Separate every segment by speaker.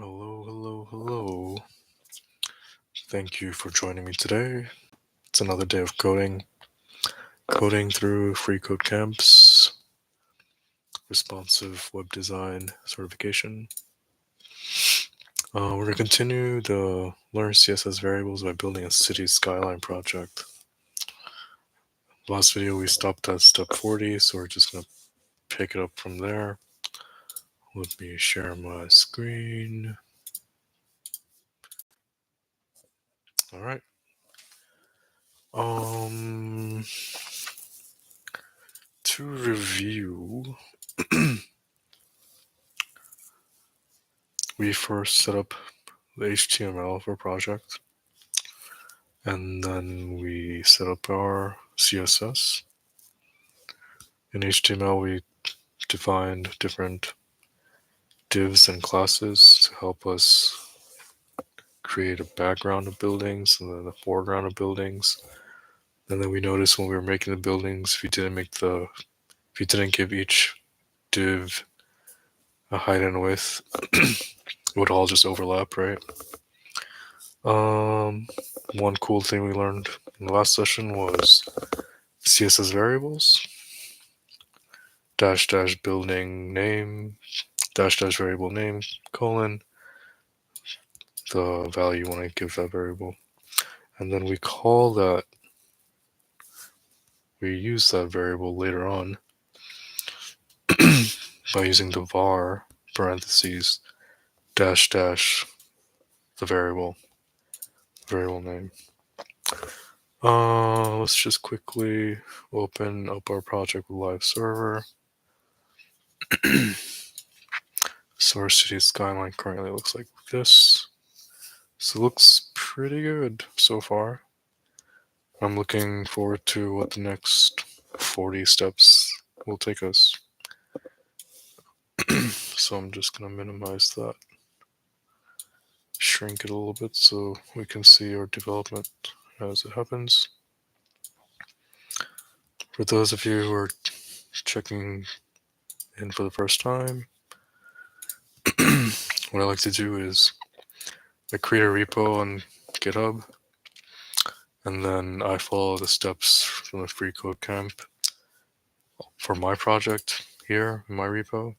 Speaker 1: Hello. Thank you for joining me today. It's another day of coding through FreeCodeCamp's responsive web design certification. We're going to continue the learn CSS variables by building a city skyline project. Last video we stopped at step 40, so we're just going to pick it up from there. Let me share my screen. All right. To review, we first set up the HTML for project, and then we set up our CSS. In HTML, we defined different divs and classes to help us create a background of buildings and then the foreground of buildings. And then we noticed when we were making the buildings, if you didn't give each div a height and width, it would all just overlap, right? One cool thing we learned in the last session was CSS variables, -- building name, -- variable name, colon, the value you want to give that variable. And then we use that variable later on by using the var parentheses -- the variable name. Let's just quickly open up our project with live server. So our city skyline currently looks like this. So it looks pretty good so far. I'm looking forward to what the next 40 steps will take us. So I'm just going to minimize that, shrink it a little bit so we can see our development as it happens. For those of you who are checking in for the first time, what I like to do is I create a repo on GitHub, and then I follow the steps from the FreeCodeCamp for my project here in my repo,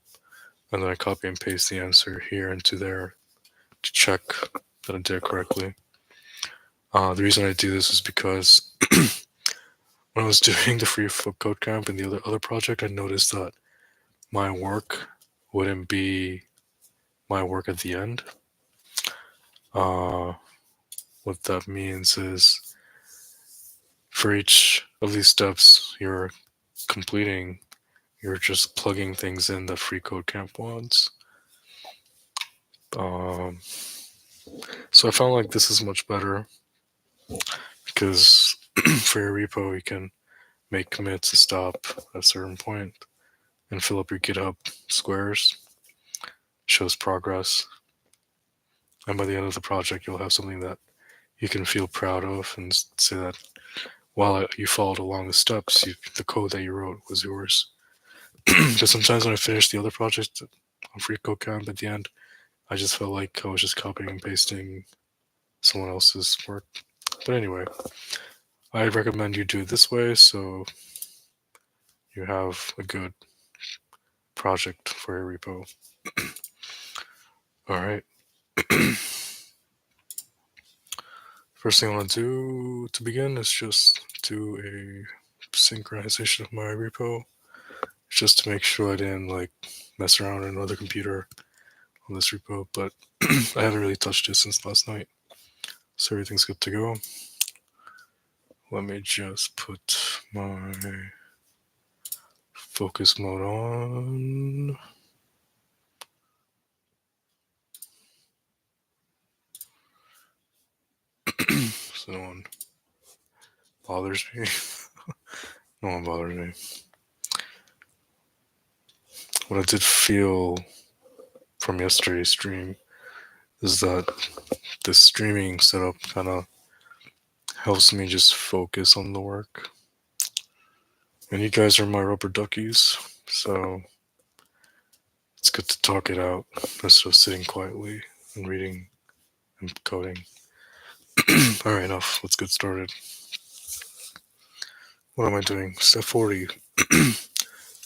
Speaker 1: and then I copy and paste the answer here into there to check that I did it correctly. The reason I do this is because when I was doing the FreeCodeCamp and the other project, I noticed that my work wouldn't be my work at the end. What that means is for each of these steps you're completing, you're just plugging things in the FreeCodeCamp wants. So I found like this is much better because for your repo, you can make commits to stop at a certain point and fill up your GitHub squares, shows progress. And by the end of the project, you'll have something that you can feel proud of and say that while you followed along the steps, the code that you wrote was yours. Because sometimes when I finish the other project on FreeCodeCamp at the end, I just felt like I was just copying and pasting someone else's work. But anyway, I recommend you do it this way so you have a good project for your repo. All right. First thing I want to do to begin is just do a synchronization of my repo, just to make sure I didn't like mess around on another computer on this repo, but I haven't really touched it since last night, so everything's good to go. Let me just put my focus mode on. So no one bothers me. No one bothers me. What I did feel from yesterday's stream is that this streaming setup kind of helps me just focus on the work. And you guys are my rubber duckies, so it's good to talk it out instead of sitting quietly and reading and coding. Alright, enough. Let's get started. What am I doing? Step 40.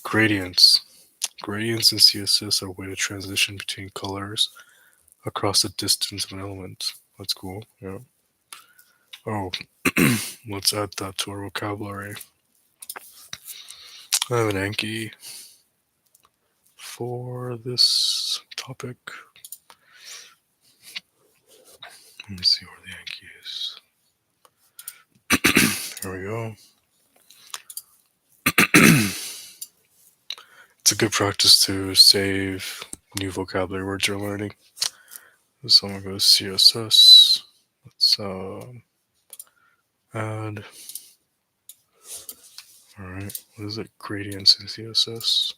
Speaker 1: Gradients. Gradients in CSS are a way to transition between colors across the distance of an element. That's cool. Yeah. Oh, let's add that to our vocabulary. I have an Anki for this topic. Let me see where the Anki is. Here we go. It's a good practice to save new vocabulary words you're learning. So I'm gonna go to CSS. Let's add. Alright, what is it? Gradients in CSS.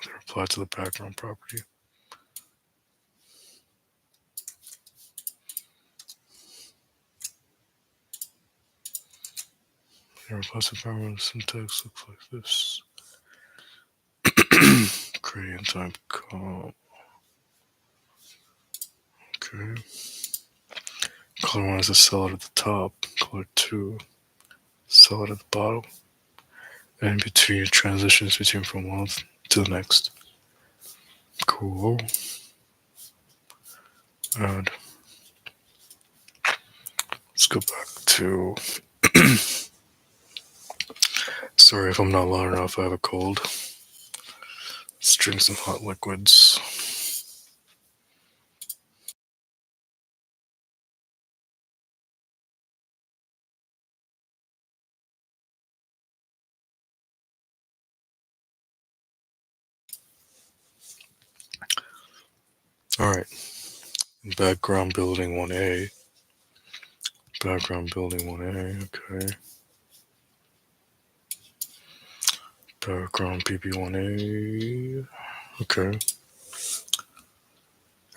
Speaker 1: They're applied to the background property. Here, applies to background syntax looks like this. Gradient type comp. Okay. Color 1 is a solid at the top. Color 2, solid at the bottom. And between transitions between from one to the next. Cool. And let's go back to. Sorry if I'm not loud enough, I have a cold. Let's drink some hot liquids. Alright. Background building 1A. Background building 1A, okay. Background PP1A, okay.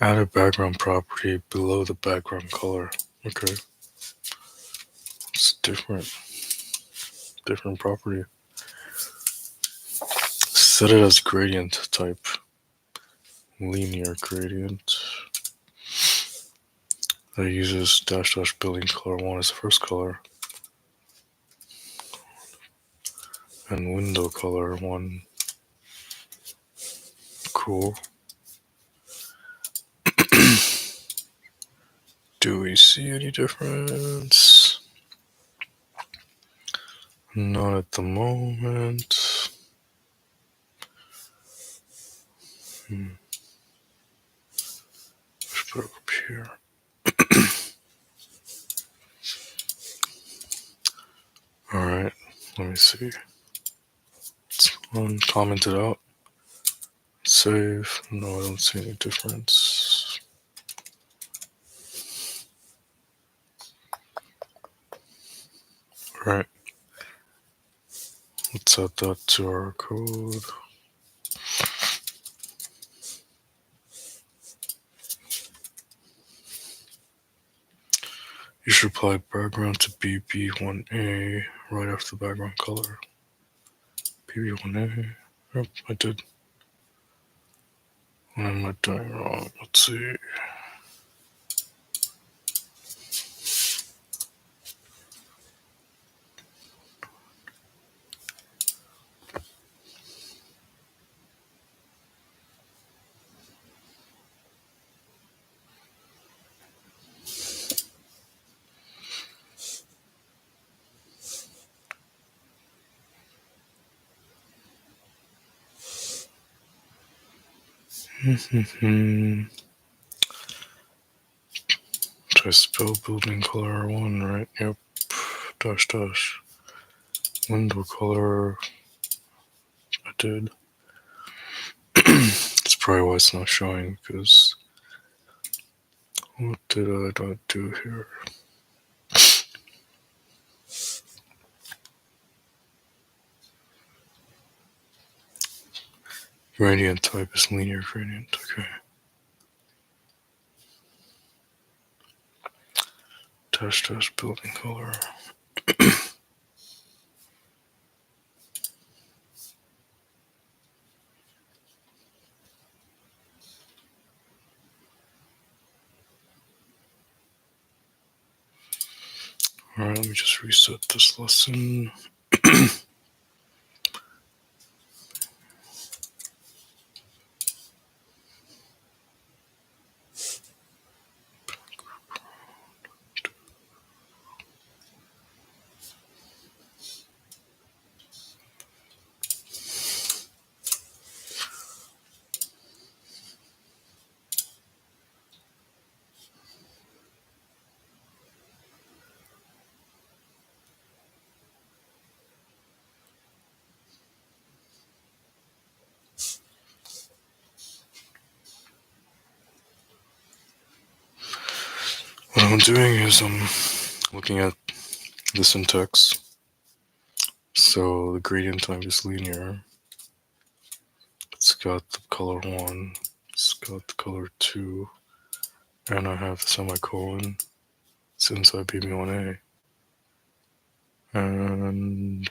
Speaker 1: Add a background property below the background color, okay. It's different property. Set it as gradient type. Linear gradient. That uses -- building color 1 as the first color. And window color 1. Cool. Do we see any difference? Not at the moment. Let's put it up here. Alright, let me see. It's uncommented out. Save. No, I don't see any difference. Alright. Let's add that to our code. You should apply background to BB1A right after the background color. BB1A. Yep, I did. What am I doing wrong? Let's see. Try spell building color 1, right? Yep. -- window color. I did. That's probably why it's not showing, because what did I not do here? Gradient type is linear gradient, okay. dash building color. Alright, let me just reset this lesson. What I'm doing is I'm looking at the syntax. So the gradient time is linear. It's got the color 1, it's got the color 2, and I have the semicolon. It's inside BB1A. And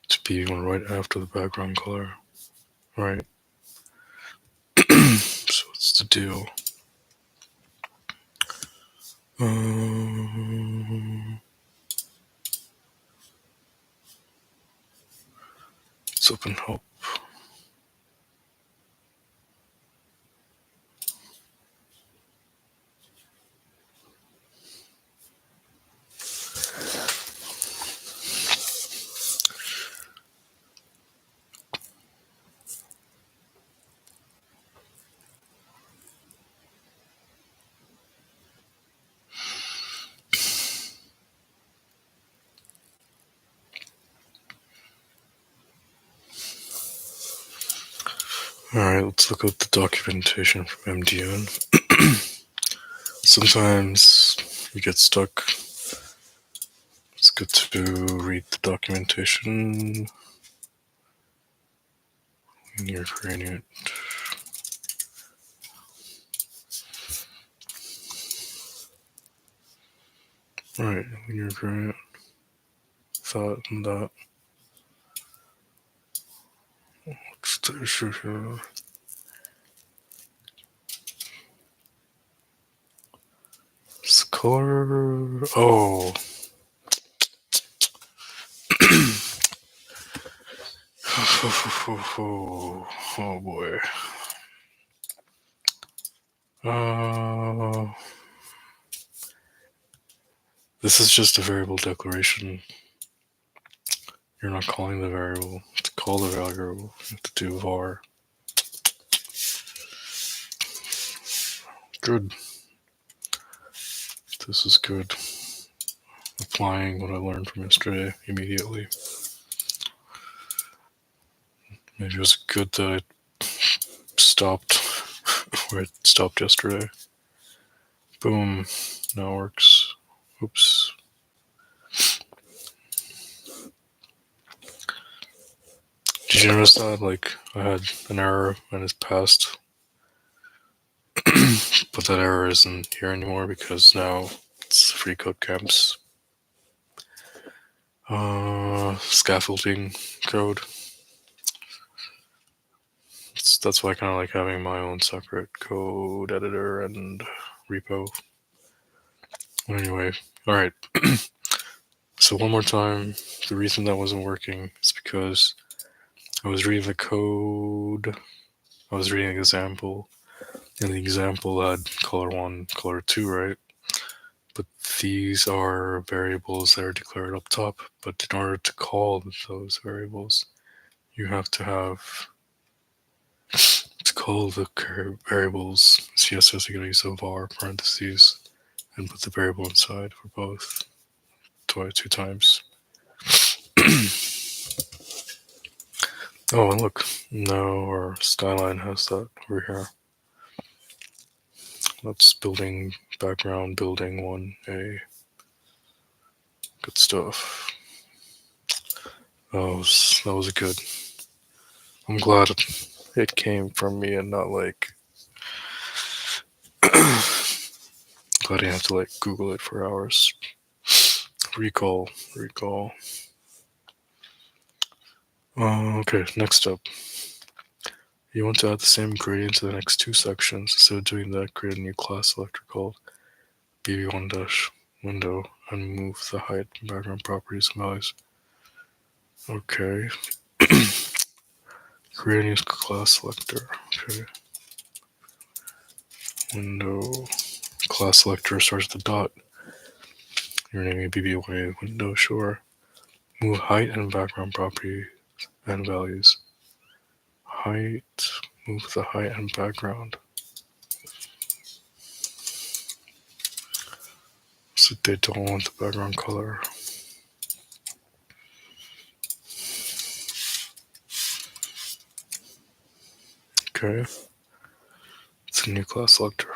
Speaker 1: it's BB1 right after the background color. Right. So what's the deal? Let's open help. Alright, let's look at the documentation from MDN. Sometimes you get stuck. It's good to read the documentation when you're creating it. Right, when you're creating it. Thought and that. What's the issue here? It's the color. Oh. Oh boy. This is just a variable declaration. You're not calling the variable. To call the variable, you have to do var. Good. This is good. Applying what I learned from yesterday immediately. Maybe it was good that I stopped where I stopped yesterday. Boom. Now it works. Oops. Did you notice that? Like, I had an error and it's passed. But that error isn't here anymore because now it's FreeCodeCamp's scaffolding code. That's why I kind of like having my own separate code editor and repo. Anyway, alright. So one more time, the reason that wasn't working is because I was reading the code, I was reading an example, and the example had color 1, color 2, right? But these are variables that are declared up top, but in order to call those variables, you have to have to call the variables. CSS, you're going to use a var parentheses and put the variable inside for both two times. Oh, and look, now our skyline has that over here. That's building background, building 1A. Good stuff. That was good. I'm glad it came from me and not like Glad I didn't have to like Google it for hours. Recall. Okay, next up. You want to add the same gradient to the next two sections. Instead of doing that, create a new class selector called bb1-window and move the height and background properties and values. Okay. Create a new class selector. Okay. Window class selector starts with a dot. You're naming a bb1a window, sure. Move height and background property and values. Height. Move the height and background. So they don't want the background color. Okay. It's a new class selector.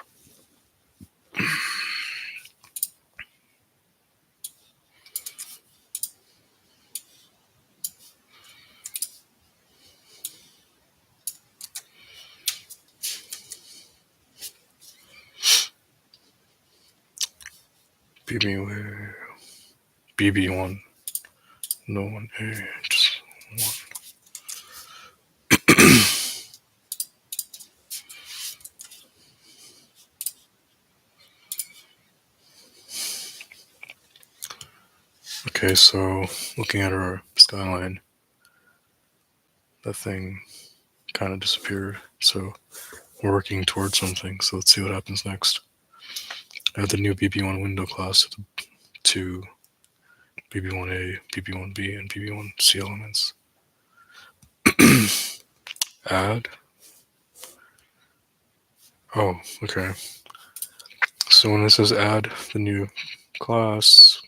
Speaker 1: BB1, no one A, just one. Okay, so looking at our skyline, that thing kind of disappeared. So we're working towards something. So let's see what happens next. Add the new BB1 window class to BB1A, BB1B, and BB1C elements. Add. Oh, okay. So when it says add the new class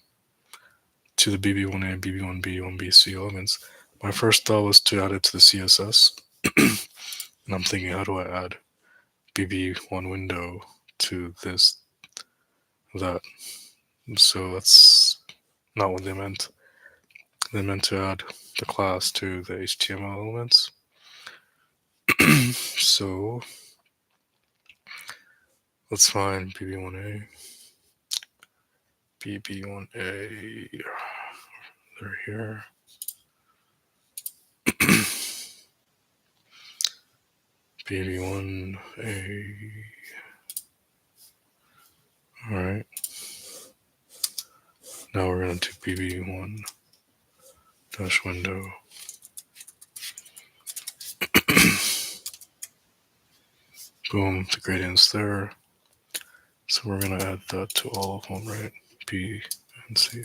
Speaker 1: to the BB1A, BB1B, 1BC elements, my first thought was to add it to the CSS. And I'm thinking, how do I add BB1 window to this, that? So that's not what they meant. They meant to add the class to the HTML elements. So let's find BB1A. BB1A. They're here. BB1A. Alright. Now we're going to do BB1 dash window. Boom, the gradient's there. So we're going to add that to all of them, right? B and C.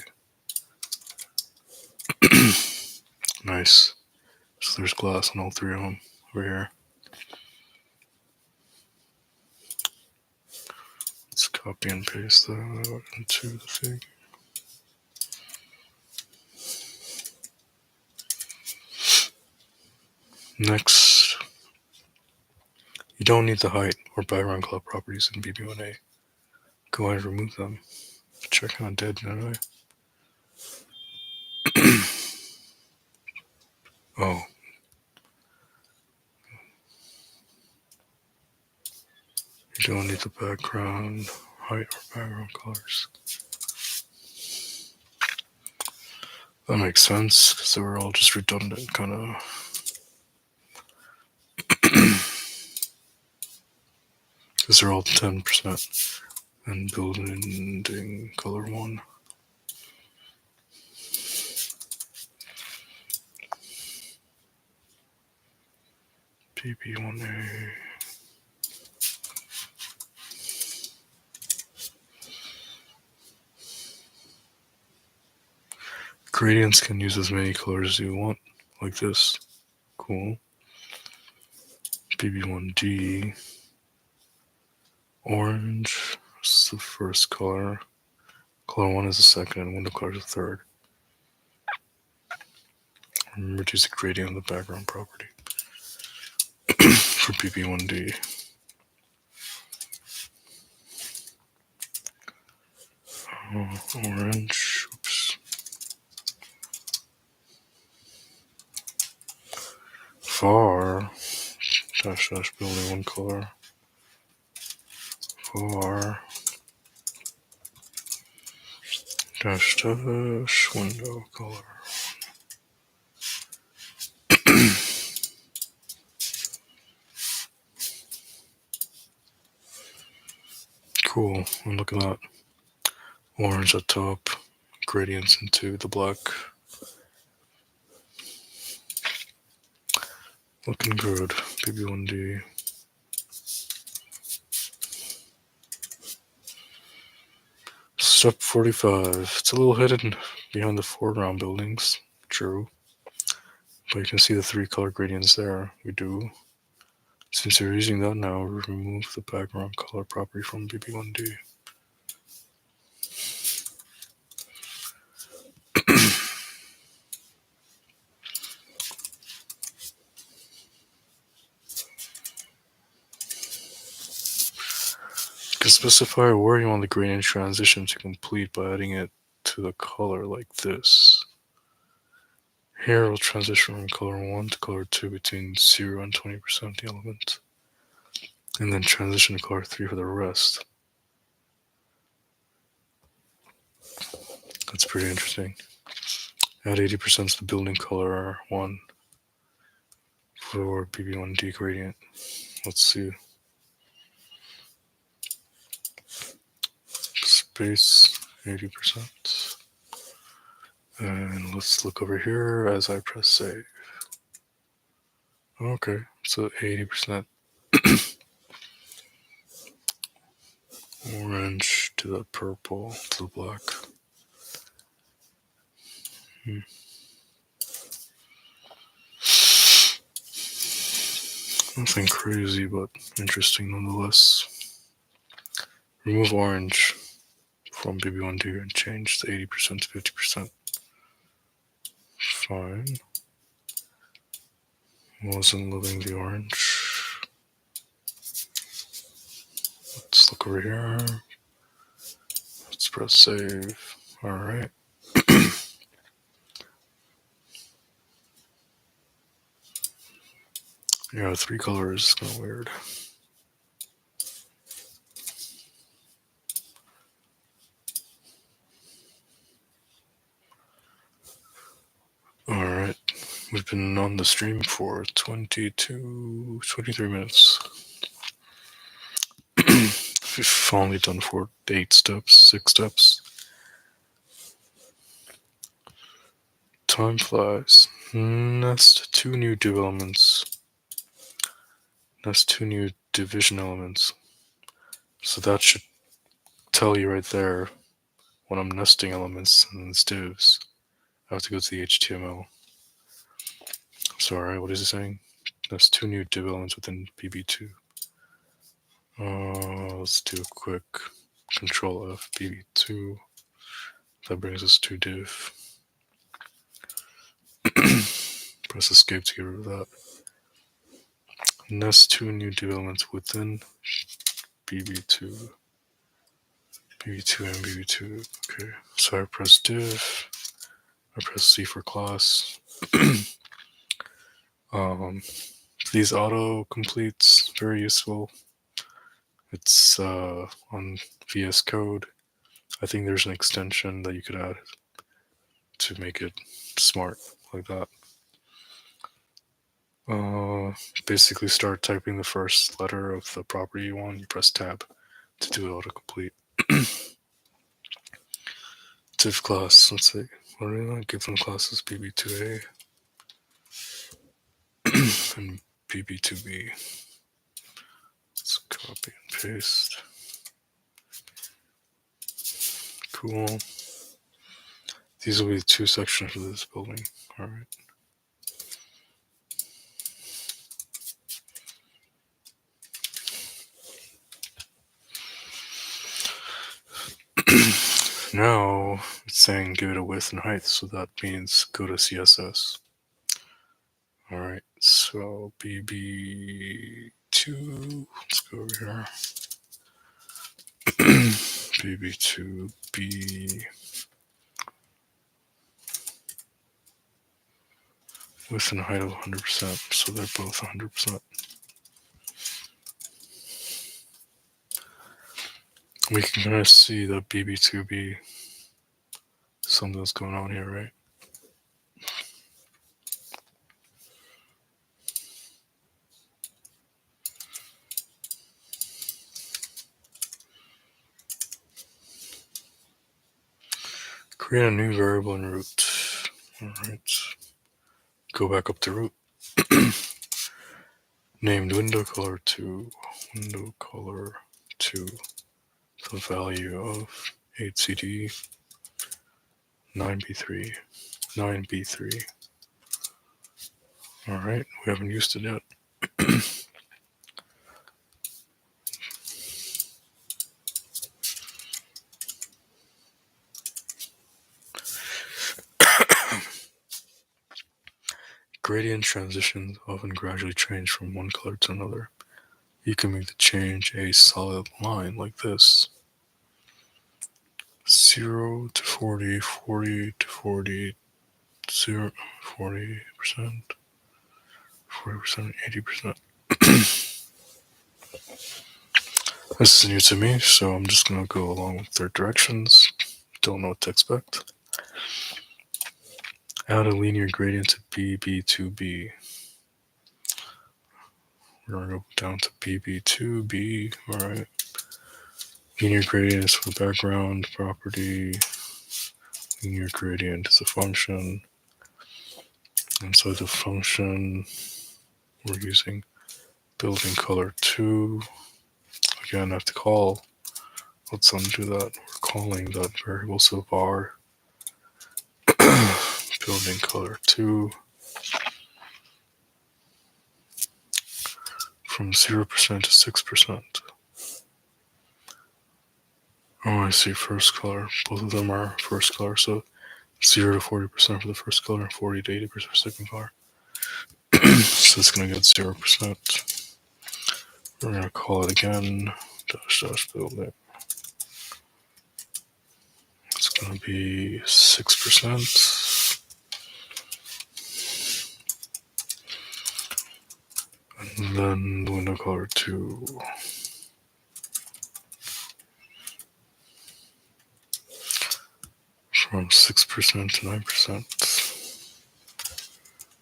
Speaker 1: Nice. So there's glass on all three of them over here. Let's copy and paste that into the thing. Next, you don't need the height or background color properties in BB1A. Go ahead and remove them. Check on dead, didn't I? Oh. You don't need the background height or background colors. That makes sense, because they were all just redundant, kind of. Because they're all 10% and building color 1. BB1A. Gradients can use as many colors as you want, like this. Cool. BB1D. Orange is the first color. Color 1 is the second, and window color is the third. Remember to use the gradient of the background property for BB1D. Orange. Oops. Far. Dash building one color. Far. dash dash window color. Cool. And look at that. Orange at top, gradients into the black. Looking good. BB1D. Step 45. It's a little hidden behind the foreground buildings. True. But you can see the 3 color gradients there. We do. Since you're using that now, remove the background color property from BB1D. You can specify where you want the gradient transition to complete by adding it to the color like this. Here it'll transition from color 1 to color 2 between 0 and 20% of the element. And then transition to color 3 for the rest. That's pretty interesting. Add 80% to the building color 1 for BB1D gradient. Let's see. Space 80%. And let's look over here as I press save. Okay, so 80% orange to the purple to the black. Nothing crazy, but interesting nonetheless. Remove orange from BB1D and change the 80% to 50%. Fine. Wasn't loving the orange. Let's look over here. Let's press save. Alright. Yeah, 3 colors is kind of weird. Alright. We've been on the stream for 23 minutes. We've only done 6 steps. Time flies. Nest 2 new div elements. Nest 2 new division elements. So that should tell you right there when I'm nesting elements in these divs. I have to go to the HTML. So alright, what is it saying? Nest 2 new div elements within BB2. Let's do a quick Control F BB2. That brings us to div. Press escape to get rid of that. Nest 2 new div elements within BB2. BB2 and BB2. Okay, so I press div. I press C for class. These auto completes, very useful. It's on VS Code. I think there's an extension that you could add to make it smart like that. Basically start typing the first letter of the property you want. You press tab to do autocomplete. Div class, let's see. What do I give them classes? BB2A and BB2B. Let's copy and paste. Cool. These will be the 2 sections of this building. Alright. Now it's saying give it a width and height, so that means go to CSS. Alright, so BB2, let's go over here. BB2B width and height of 100%, so they're both 100%. We can kind of see that BB2B Something's going on here, right? Create a new variable in root. Alright. Go back up to root. Named window color 2. Window color 2. The value of 8CD 9B3. 9B3. Alright, we haven't used it yet. Gradient transitions often gradually change from one color to another. You can make the change a solid line like this. 0 to 40, 40 to 40, 0, 40%, 40%, 80%. This is new to me, so I'm just going to go along with their directions. Don't know what to expect. Add a linear gradient to BB2B. We're going to go down to BB2B. Alright. Linear gradient is for background property. Linear gradient is a function. Inside the function, we're using building color 2. Again, I have to call. Let's undo that. We're calling that variable so var building color 2 from 0% to 6%. Oh, I see, first color. Both of them are first color, so 0 to 40% for the first color and 40 to 80% for the second color. So it's going to get 0%. We're going to call it again, dash building. It's going to be 6%. And then the window color 2. From 6% to 9%.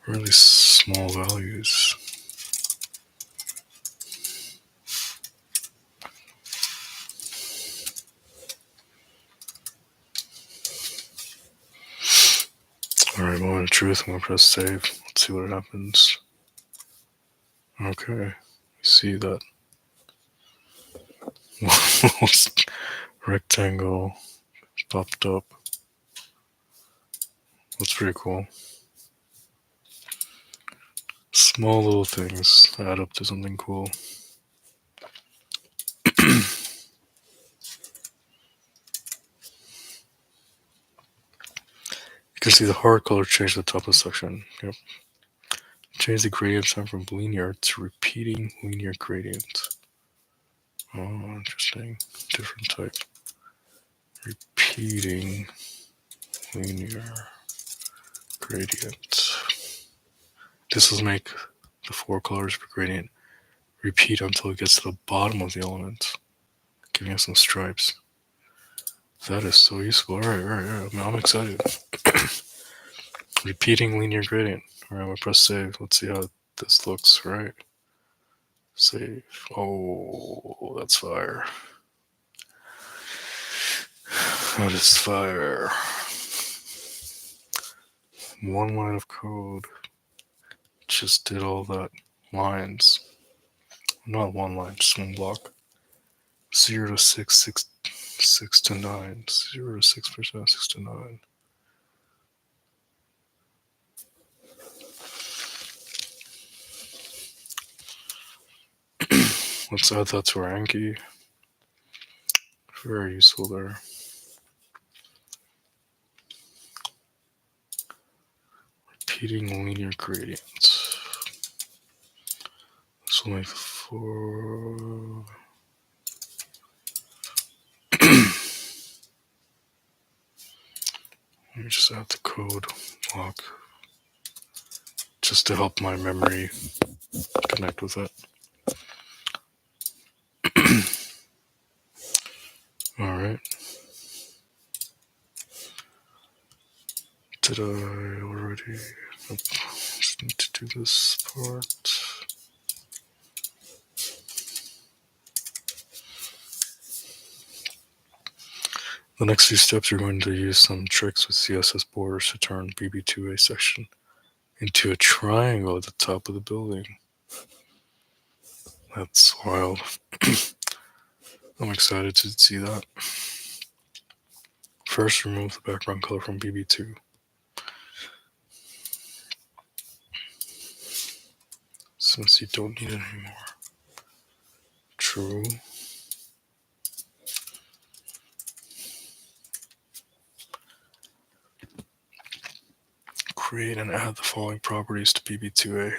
Speaker 1: Really small values. Alright, moment of truth. I'm going to press save. Let's see what happens. Okay, you see that rectangle popped up. That's pretty cool. Small little things add up to something cool. You can see the hard color change at the top of the section. Yep. Change the gradient time from linear to repeating linear gradient. Oh, interesting. Different type. Repeating linear gradient. This will make the 4 colors per gradient repeat until it gets to the bottom of the element, giving us some stripes. That is so useful. Alright. I'm excited. Repeating linear gradient. Alright, I'm gonna press save. Let's see how this looks. Right. Save. Oh, that's fire. That is fire. One line of code just did all that. Lines. Not one line, just one block. 0 to 6, 6 to 9. 0 to 6%, 6 to 9. Let's add that to our Anki. Very useful there. Repeating linear gradients. This will make 4. Let me just add the code block just to help my memory connect with it. Alright. Did I already? Nope. Just need to do this part. The next few steps, you're going to use some tricks with CSS borders to turn BB2A section into a triangle at the top of the building. That's wild. I'm excited to see that. First, remove the background color from BB2. Since you don't need it anymore. True. Create and add the following properties to BB2A.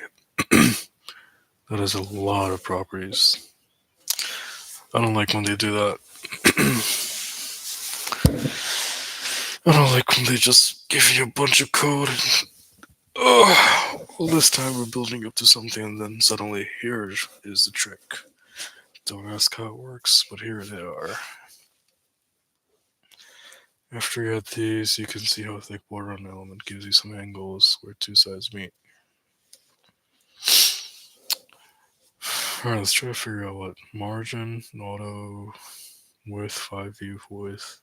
Speaker 1: That is a lot of properties. I don't like when they do that. I don't like when they just give you a bunch of code and all this time we're building up to something and then suddenly here is the trick. Don't ask how it works, but here they are. After you add these, you can see how a thick border on an element gives you some angles where two sides meet. Alright, let's try to figure out what margin, auto, width, 5U width.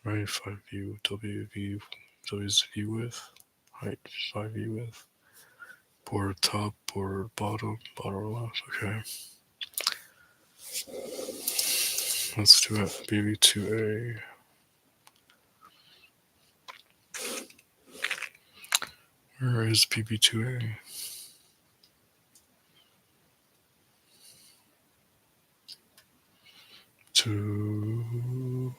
Speaker 1: Right, 5U, WV, W's view width, height, 5U width. Border top, border bottom, border left, okay. Let's do it, BB2A. Where is BB2A? To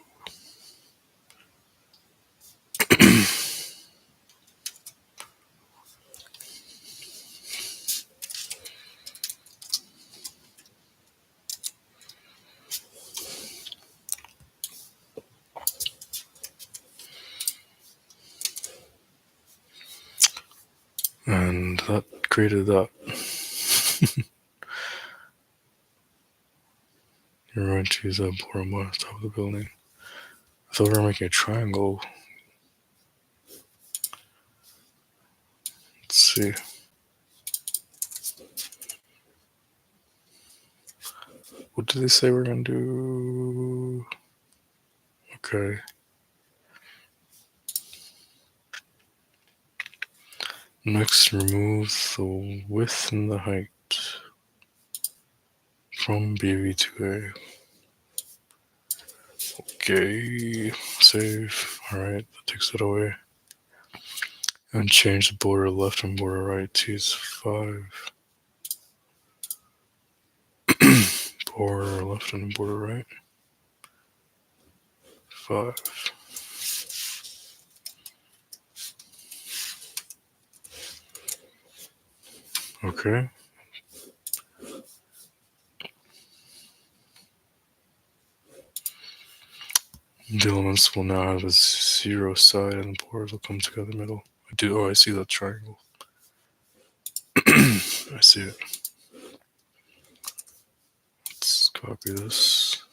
Speaker 1: and that created that. You're going to use that border on top of the building. I thought we were making a triangle. Let's see. What did they say we're going to do? Okay. Next, remove the width and the height from BB2A. Okay, save. Alright, that takes it away. And change the border left and border right to use 5. Border left and border right. 5. Okay. The elements will now have a 0 side and the borders will come together in the middle. I see that triangle. I see it. Let's copy this.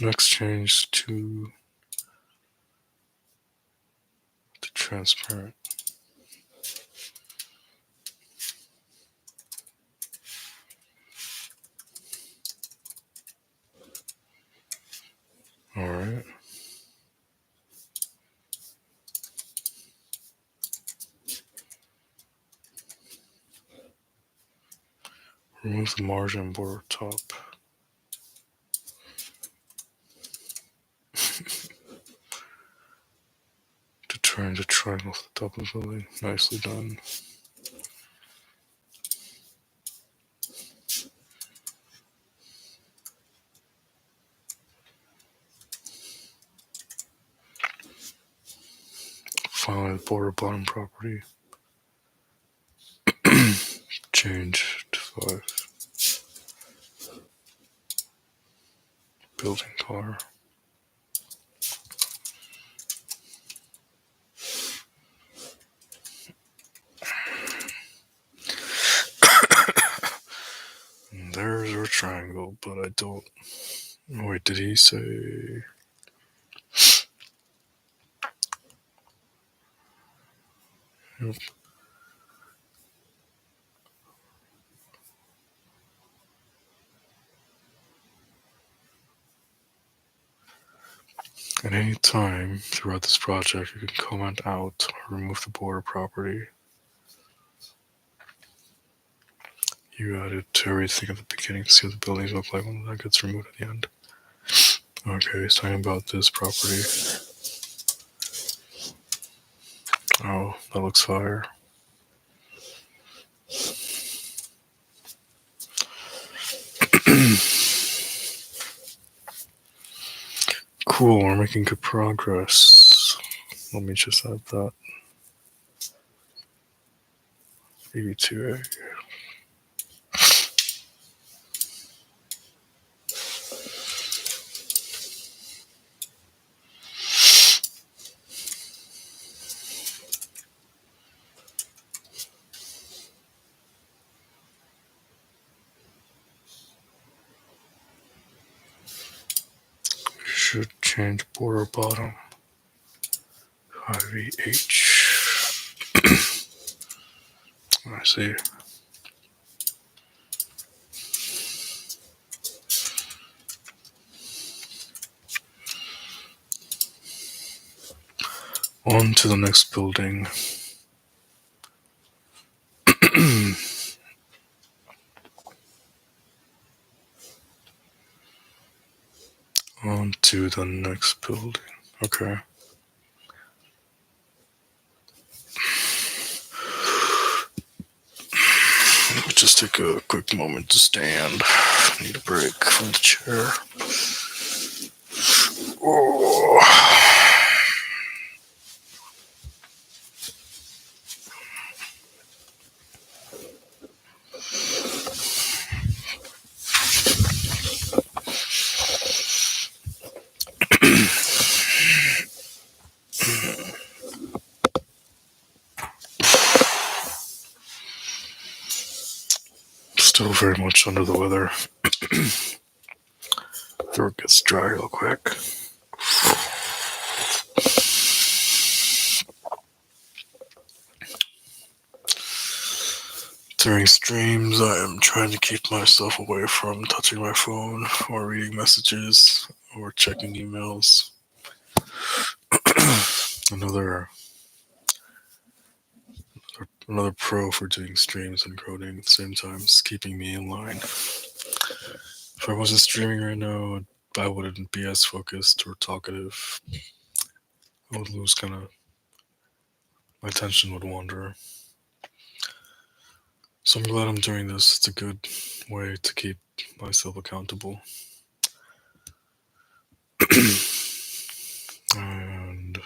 Speaker 1: Next, change to transparent. Alright. Remove the margin border top. To turn the triangle to the top of the building. Nicely done. Finally, the border bottom property. Change to 5. Building color. There's our triangle, but I don't. Wait, did he say? Yep. At any time throughout this project, you can comment out or remove the border property you added to everything at the beginning to see what the buildings look like when that gets removed at the end. Okay, he's talking about this property. Oh, that looks fire. Cool, we're making good progress. Let me just add that. 82A. Should change border bottom. 5EH. I see. On to the next building. On to the next building. Okay. Let me just take a quick moment to stand. Need a break from the chair. Oh. Still very much under the weather. Throat gets dry real quick. During streams, I am trying to keep myself away from touching my phone or reading messages or checking emails. Another pro for doing streams and coding at the same time is keeping me in line. If I wasn't streaming right now, I wouldn't be as focused or talkative. I would lose my attention would wander. So I'm glad I'm doing this. It's a good way to keep myself accountable. And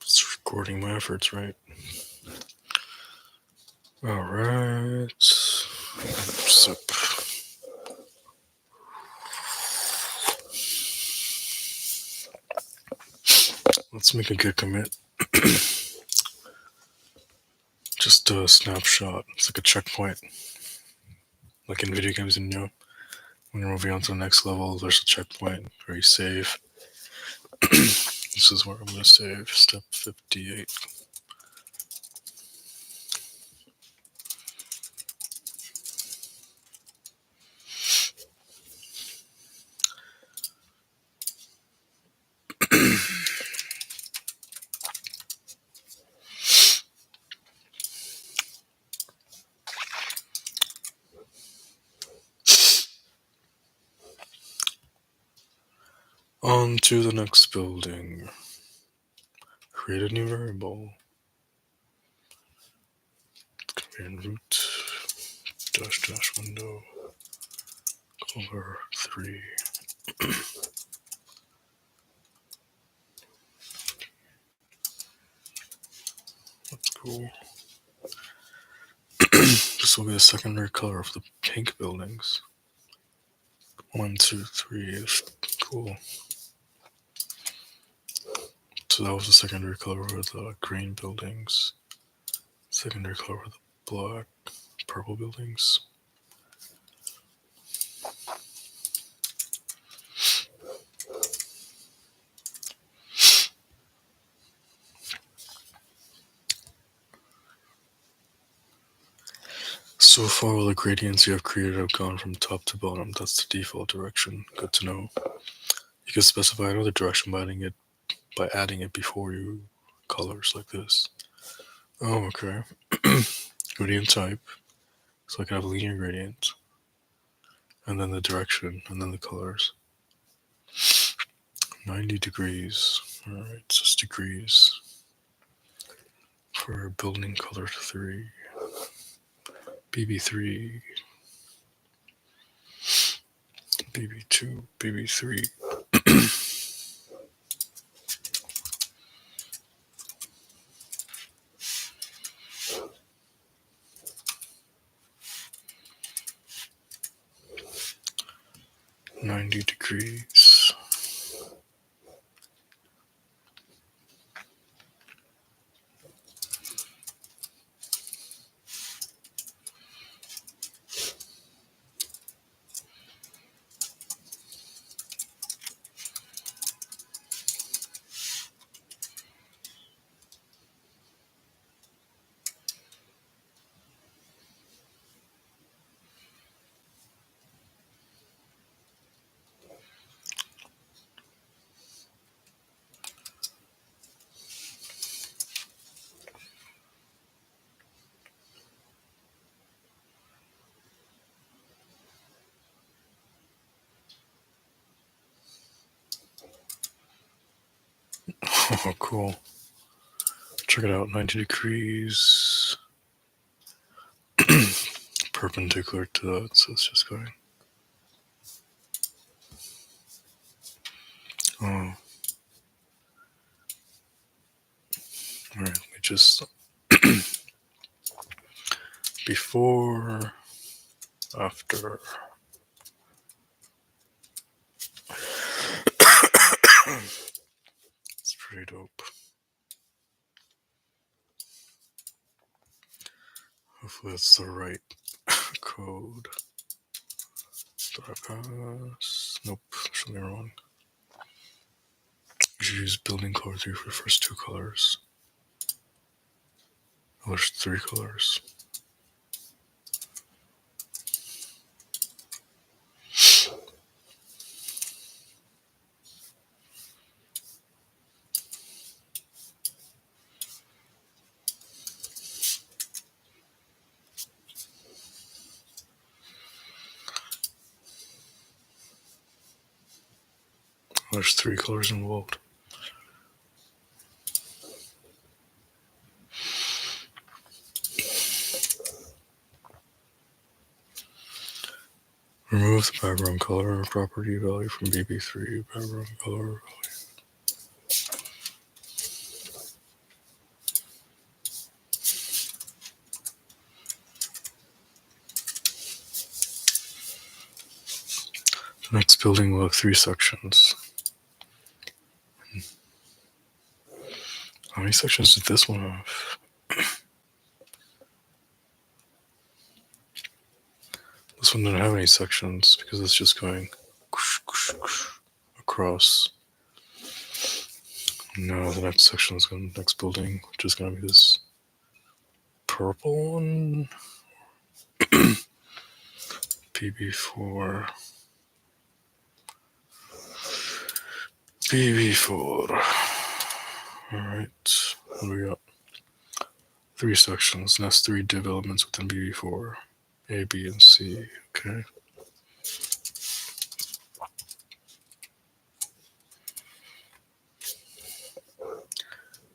Speaker 1: it's recording my efforts, right? Alright. Sip. Let's make a git commit. Just a snapshot. It's like a checkpoint. Like in video games, when you're moving on to the next level, there's a checkpoint where you save. This is where I'm going to save. Step 58. On to the next building. Create a new variable. It's going to be in root -- window color 3. That's cool. This will be the secondary color of the pink buildings. 1, 2, 3 is cool. So that was the secondary color of the green buildings. Secondary color of the black, purple buildings. So far, all the gradients you have created have gone from top to bottom. That's the default direction. Good to know. You can specify another direction by adding it before you colors like this. Oh, okay. Gradient type. So I can have linear gradient. And then the direction, and then the colors. 90 degrees. Alright, so it's degrees. For building color 3. BB3. BB2. BB3. $90 degrees. Oh, cool. Check it out, 90 degrees. Perpendicular to that, so it's just going. Oh. Alright, we just before, after. It's pretty dope. Hopefully that's the right code. Did I pass? Nope, something wrong. You should use building color 3 for the first 2 colors. Oh, there's 3 colors. There's 3 colors involved. Remove the background color property value from BB3. Background color value. The next building will have 3 sections. How many sections did this one have? This one didn't have any sections because it's just going across. No, the next section is going to the next building, which is going to be this purple one. BB4. BB4. Alright, what do we got? 3 sections, and that's 3 developments within BB4. A, B, and C. Okay.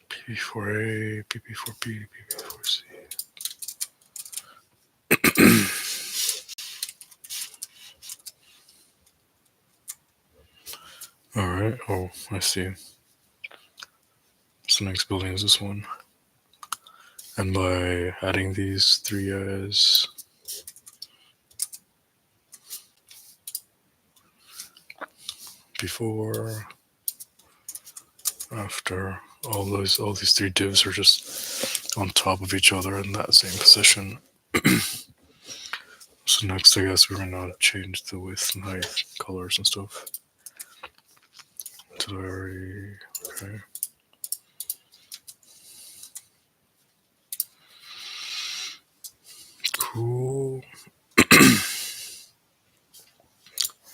Speaker 1: BB4A, BB4B, BB4C. Alright, oh, I see. So the next building is this one. And by adding these 3 as before, after, all these 3 divs are just on top of each other in that same position. So next, I guess we're gonna change the width and height, colors and stuff. Did I already? Okay. Cool.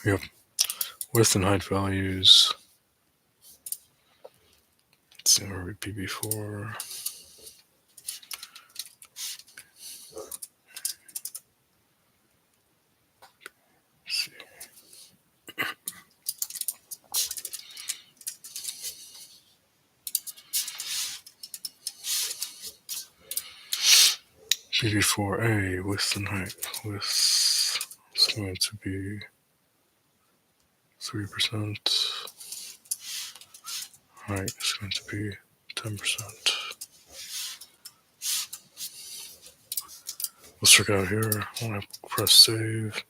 Speaker 1: Yep. Width and height values. Let's see where we be before. Let's see. BB4A, width and height. Width is going to be 3%. Height is going to be 10%. Let's check it out here. When I press save.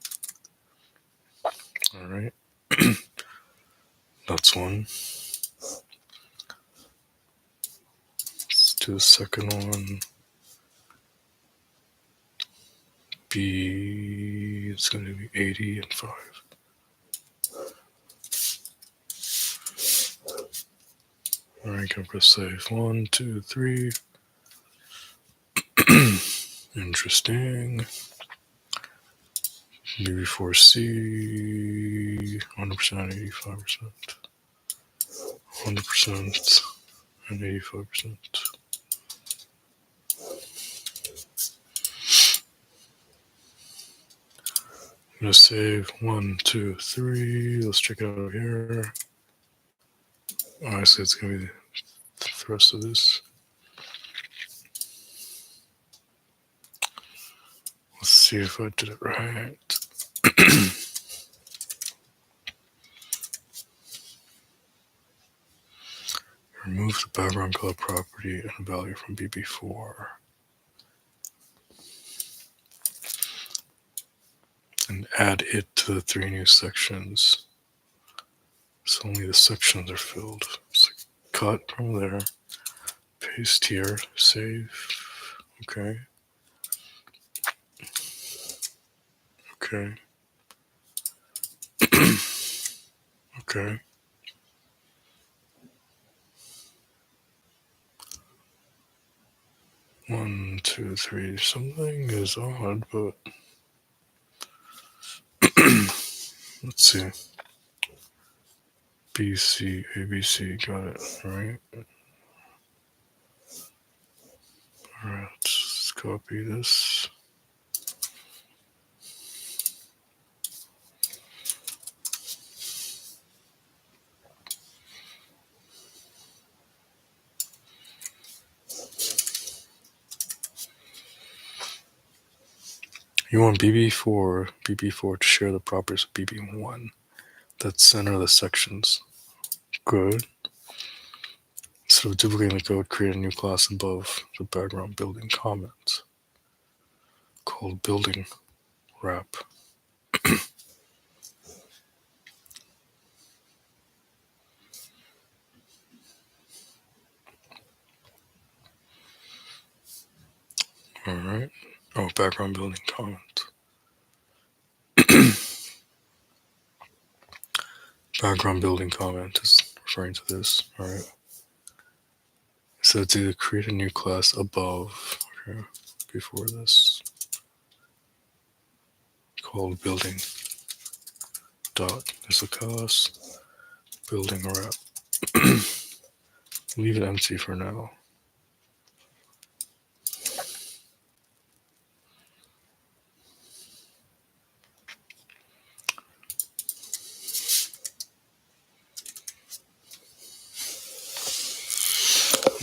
Speaker 1: Alright. That's one. Let's do the second one. B, it's going to be 80 and 5. Alright, can press save. 1, 2, 3. Interesting. BB4C, 100%, 85%. 100% and 85%. I'm gonna save 1, 2, 3. Let's check it out here. Honestly, it's gonna be the rest of this. Let's see if I did it right. Remove the background color property and value from BB4. And add it to the 3 new sections. So only the sections are filled. So cut from there. Paste here. Save. Okay. Okay. Okay. One, two, three. Something is odd, but let's see. BC, ABC, got it, right? Alright, let's copy this. You want BB4 to share the properties of BB1 that center the sections. Good. Instead of duplicating the code, create a new class above the background building comment called building wrap. Alright. Oh, background building comment. Background building comment is referring to this. Alright. So to create a new class above, okay, before this, called building dot. There's a class, building wrap. Leave it empty for now.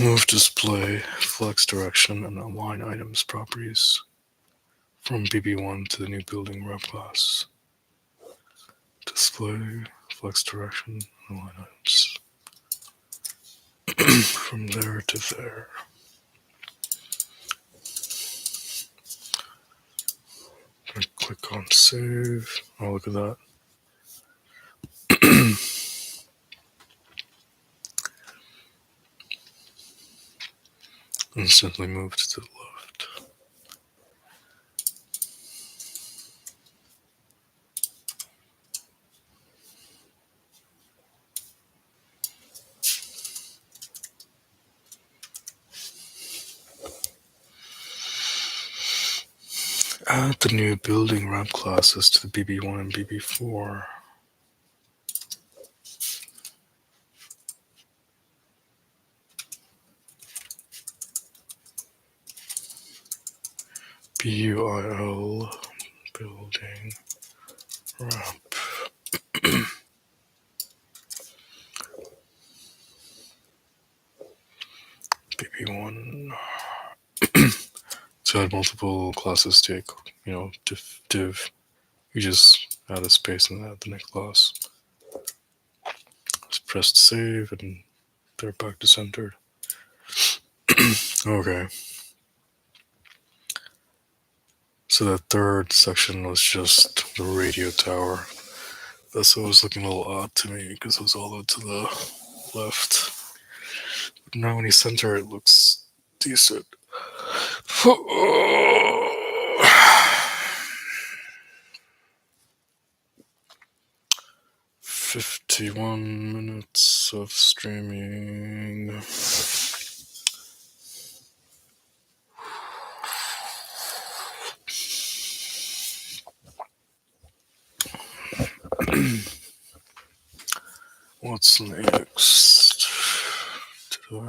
Speaker 1: Move display, flex direction, and align items properties from BB1 to the new building wrap class. Display, flex direction, align items. From there to there. I click on save. Oh, look at that. Instantly moved to the left. Add the new building wrap classes to the BB1 and BB4. BUIL building wrap. BB1. So add multiple classes take, div. You just add a space and add the next class. Just press save and they're back to centered. Okay. So that third section was just the radio tower. That's what was looking a little odd to me because it was all the way to the left. But now when you center it, looks decent. 51 minutes of streaming. What's next? No,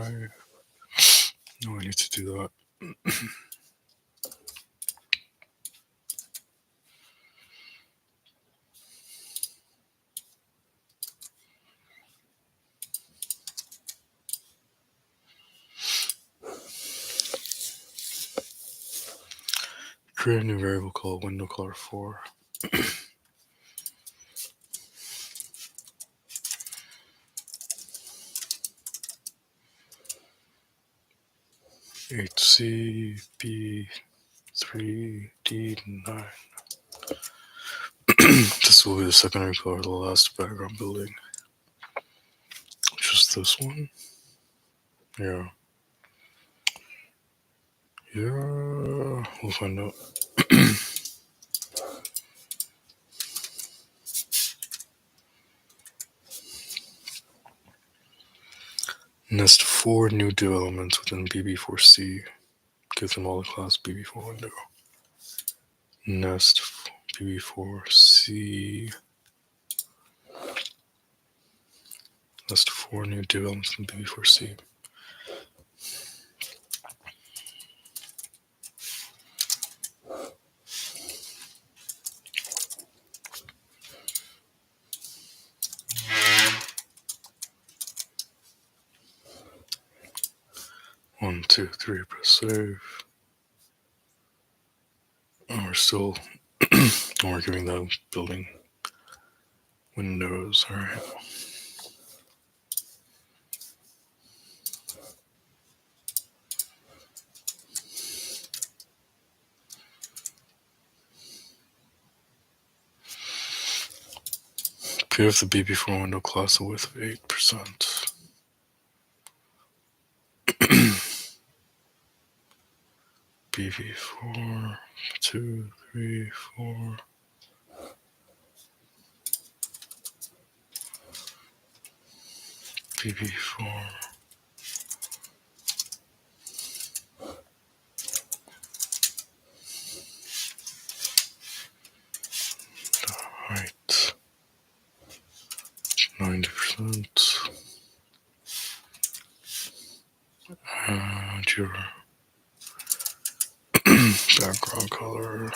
Speaker 1: I need to do that. Create a new variable called window color 4. HCB3D9. This will be the secondary color of the last background building. Just this one. Yeah. We'll find out. Nest 4 new developments within BB4C. Give them all the class BB4 window. Nest BB4C. Nest 4 new developments in BB4C. One, two, three, press save. Oh, we're giving the building windows, alright. Give the BB4 window class a width of 8%. BB4, 2, 3, 4. BB4. Height 90%. And your background color.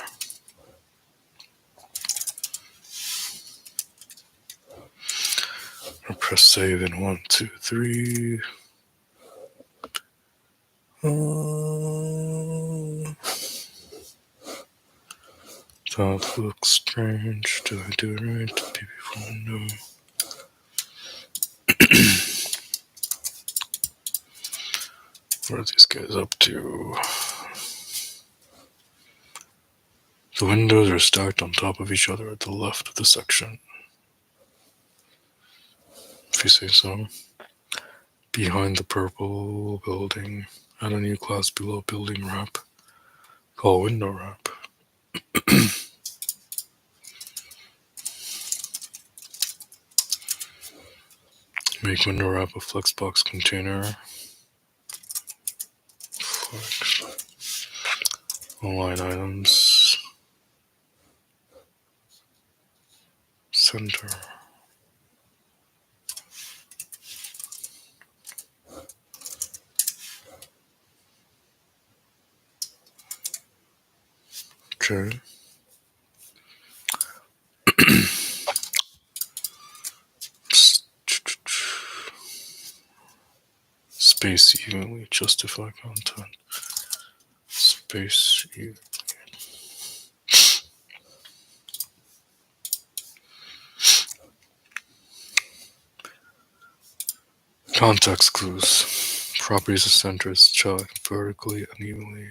Speaker 1: I'll press save in 1, 2, 3. That looks strange. Did I do it right? BB4 window. What are these guys up to? The windows are stacked on top of each other at the left of the section. If you say so. Behind the purple building, add a new class below building wrap. Call window wrap. Make window wrap a flexbox container. Flex. Align items. center. Okay. Space evenly, justify content. Space evenly. Context clues. Properties of centers check vertically and evenly.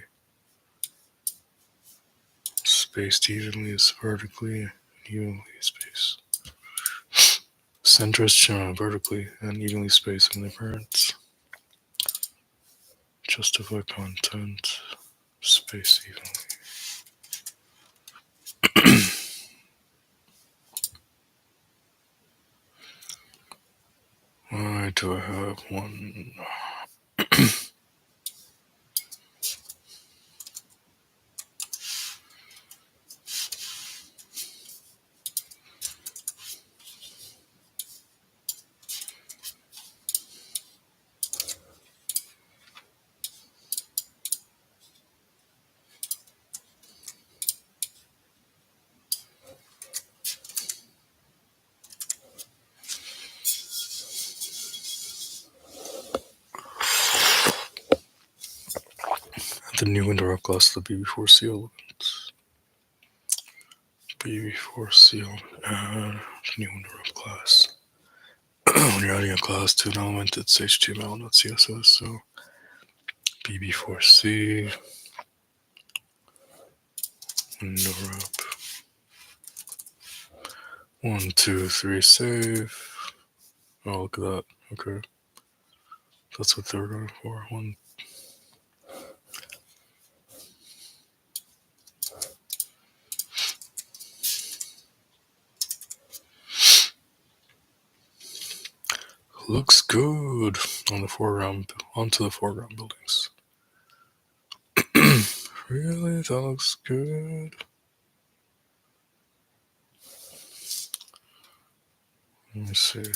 Speaker 1: Spaced evenly is vertically and evenly spaced. Centers check vertically and evenly spaced in the parents. Justify content. Space evenly. Why do I have one? The new interrupt class of the BB4C element. BB4C element. Add new interrupt class. When you're adding a class to an element, it's HTML, not CSS. So BB4C interrupt. 1, 2, 3, save. Oh, look at that. Okay. That's what they're going for. One. Looks good on the foreground, onto the foreground buildings. Really? That looks good. Let me see.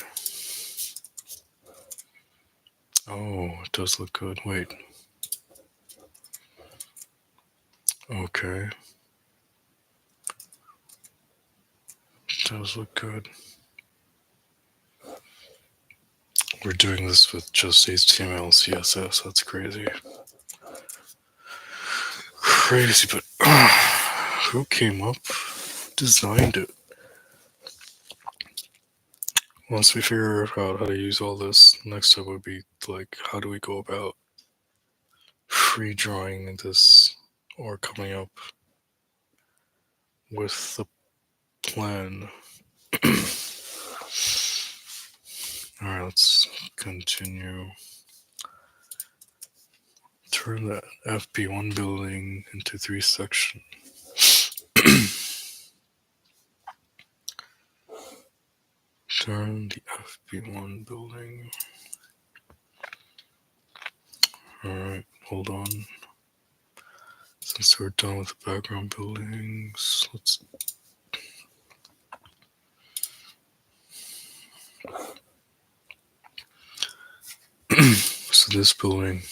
Speaker 1: Oh, it does look good. Wait. Okay. It does look good. We're doing this with just HTML and CSS. That's crazy. Crazy, but who came up, designed it? Once we figure out how to use all this, next step would be like, how do we go about free drawing this or coming up with the plan? Alright, let's continue. Turn the FB1 building into 3 sections. Turn the FB1 building. Alright, hold on. Since we're done with the background buildings, let's. So this building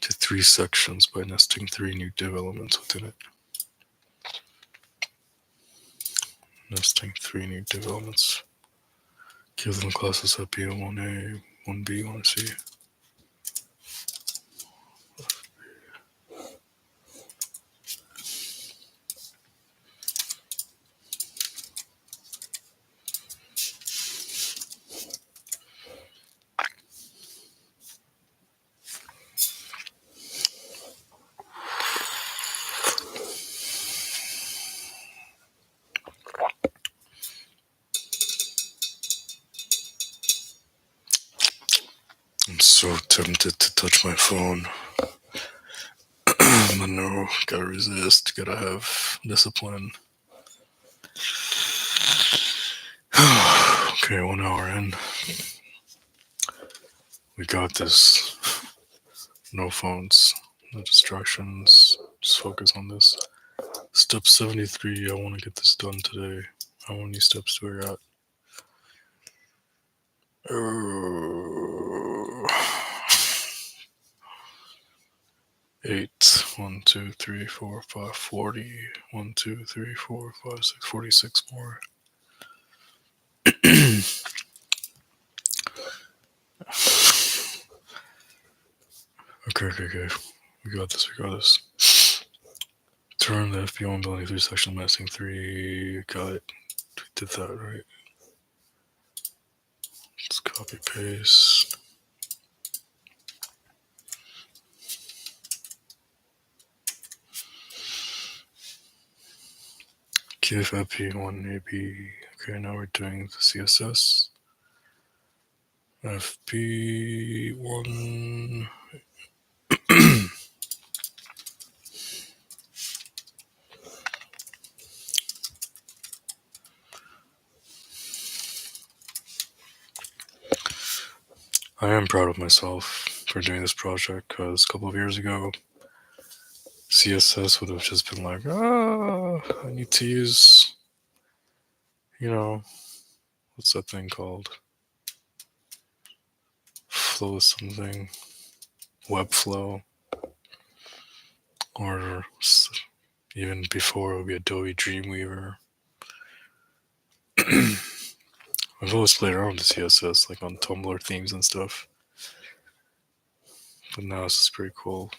Speaker 1: to 3 sections by nesting 3 new div elements within it. Nesting 3 new div elements. Give them classes FB1A, 1B, 1C. I'm so tempted to touch my phone. But no, gotta resist, gotta have discipline. Okay, 1 hour in. We got this. No phones, no distractions. Just focus on this. Step 73, I want to get this done today. How many steps do I got? 8. 1, 2, 3, 4, 5, 40. 1, 2, 3, 4, 5, 6, 46 more. Okay. We got this. Turn the FB1 building 3 section messing 3. Got it. We did that, right? Let's copy paste. Give FB1 AB. Okay, now we're doing the CSS. FB1. I am proud of myself for doing this project because a couple of years ago, CSS would have just been like, I need to use, what's that thing called? Flow something, Webflow, or even before it would be Adobe Dreamweaver. I've always played around with CSS, like on Tumblr themes and stuff. But now this is pretty cool.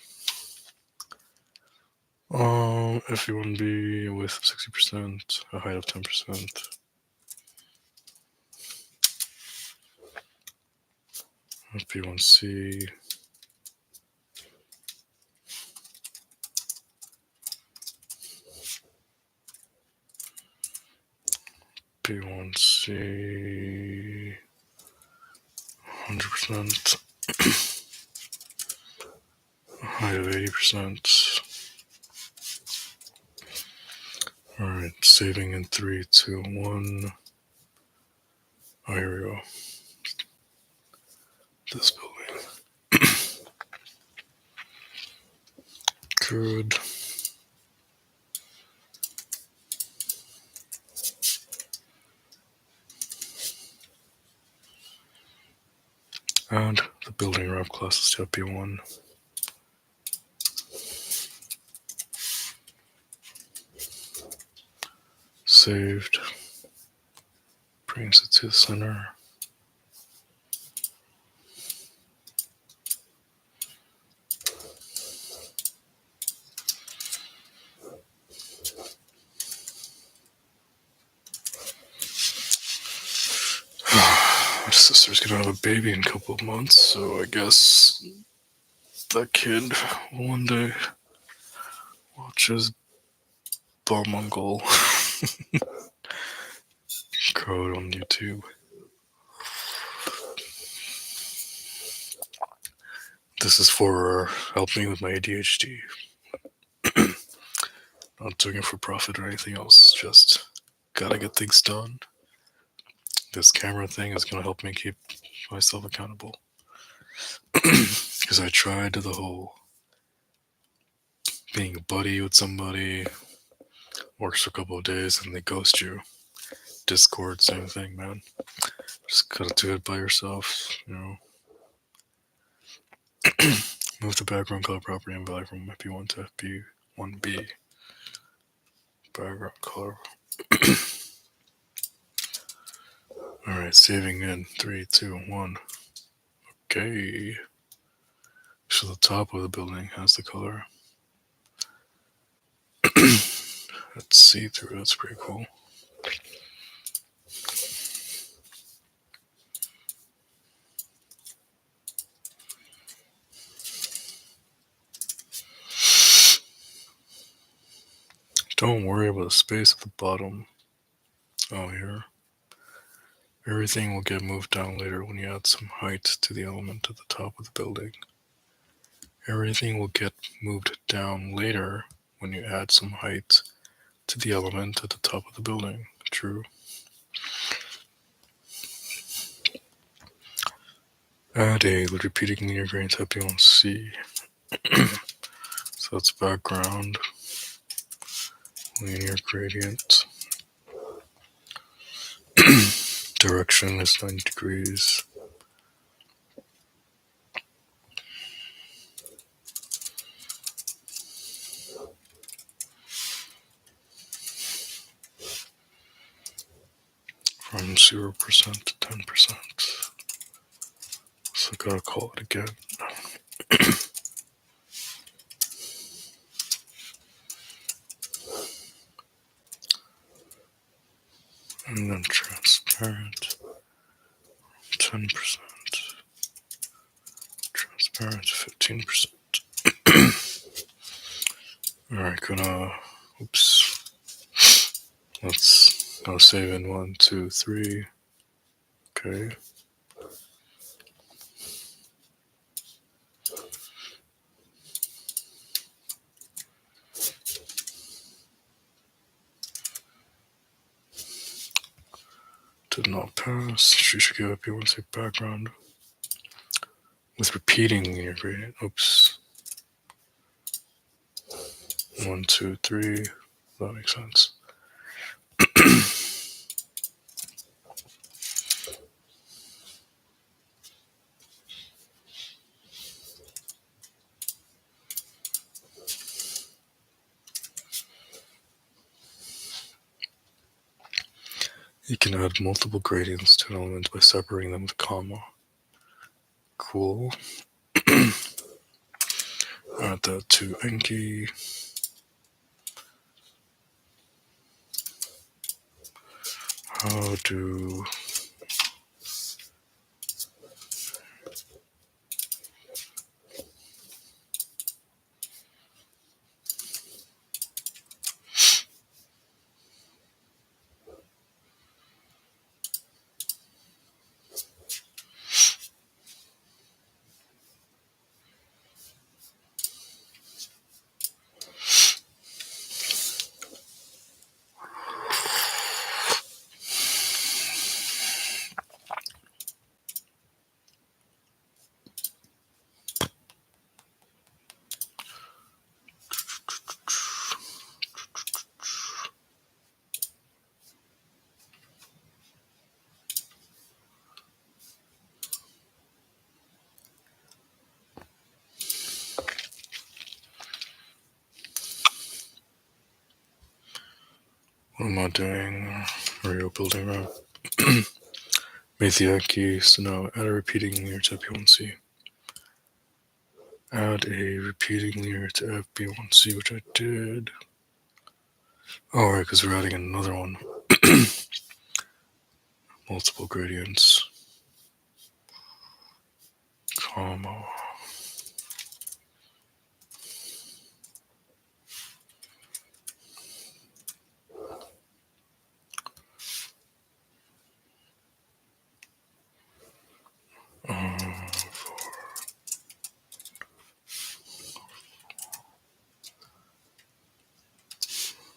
Speaker 1: FE1B with 60%, a height of 10%. FP1C. P1C. 100%. Height of 80%. Alright, saving in 3, 2, 1. Oh, here we go. This building. Good. Add the building wrap classes to FP1. Saved. Brings it to the center. My sister's gonna have a baby in a couple of months, so I guess that kid will one day watch his bum uncle code on YouTube. This is for helping with my ADHD. Not doing it for profit or anything else, just gotta get things done. This camera thing is gonna help me keep myself accountable. Because I tried the whole being a buddy with somebody, works for a couple of days and they ghost you. Discord, same thing, man. Just gotta do it by yourself, Move the background color property and value from FP1 to FP1B. Background color. Alright, saving in 3, 2, 1. Okay. So the top of the building has the color. That's see-through, that's pretty cool. Don't worry about the space at the bottom. Oh, here. Everything will get moved down later when you add some height to the element at the top of the building. Everything will get moved down later when you add some height to the element at the top of the building. True. Add a repeating linear gradient to FP1C. So that's background, linear gradient. Direction is 90 degrees. From 0% to 10%. So I gotta call it again. And then transparent, 10%. Transparent, 15%. Alright, oops. Let's go save in 1, 2, 3. Okay. Did not pass. She should give a P1C background with repeating your gradient. Oops. 1, 2, 3. That makes sense. You can add multiple gradients to an element by separating them with a comma. Cool. Add that to Enki. How do what am I doing? Real building route. Made the Enki, so now add a repeating layer to FB1C. Add a repeating layer to FB1C, which I did. Oh, right, because we're adding another one. Multiple gradients. Comma.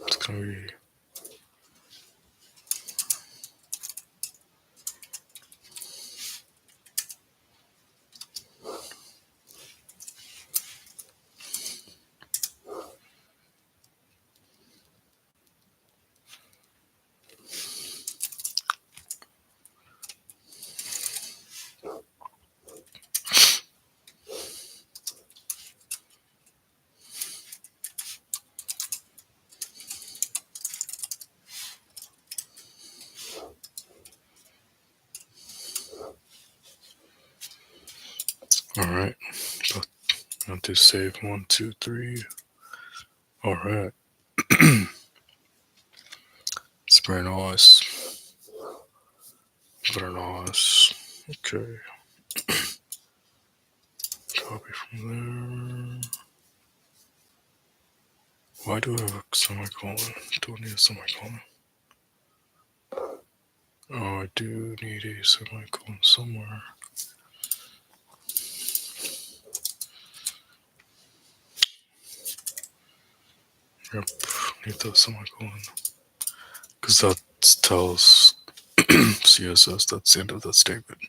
Speaker 1: It's gonna be alright. But I'll do save 1, 2, 3. Alright. It's very nice. Very nice. Okay. Copy from there. Why do I have a semicolon? Do I need a semicolon? Oh, I do need a semicolon somewhere. Yep, need that semicolon. Because that tells CSS that's the end of that statement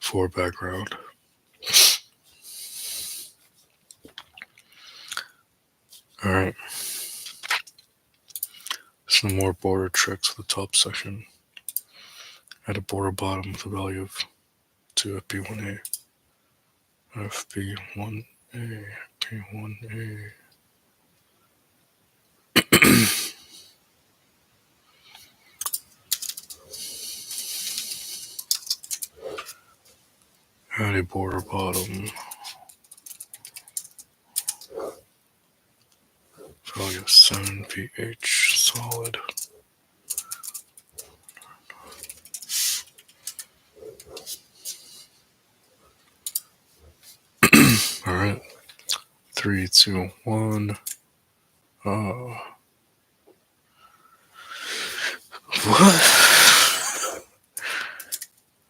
Speaker 1: for background. Alright. Some more border tricks for the top section. Add a border bottom with a value of 2 FB1A. FB1A, FB1A. Add a border bottom. Value of 7 VH solid. Alright. 3, 2, 1. What?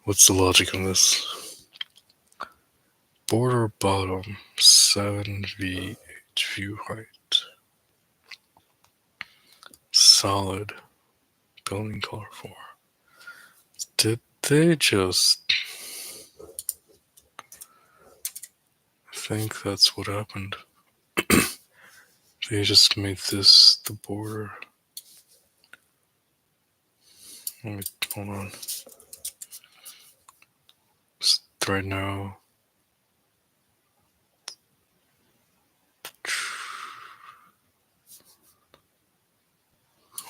Speaker 1: What's the logic on this? Border bottom 7 VH view height. Solid building color 4. Did they just... I think that's what happened. They just made this the border. Hold on. Just right now.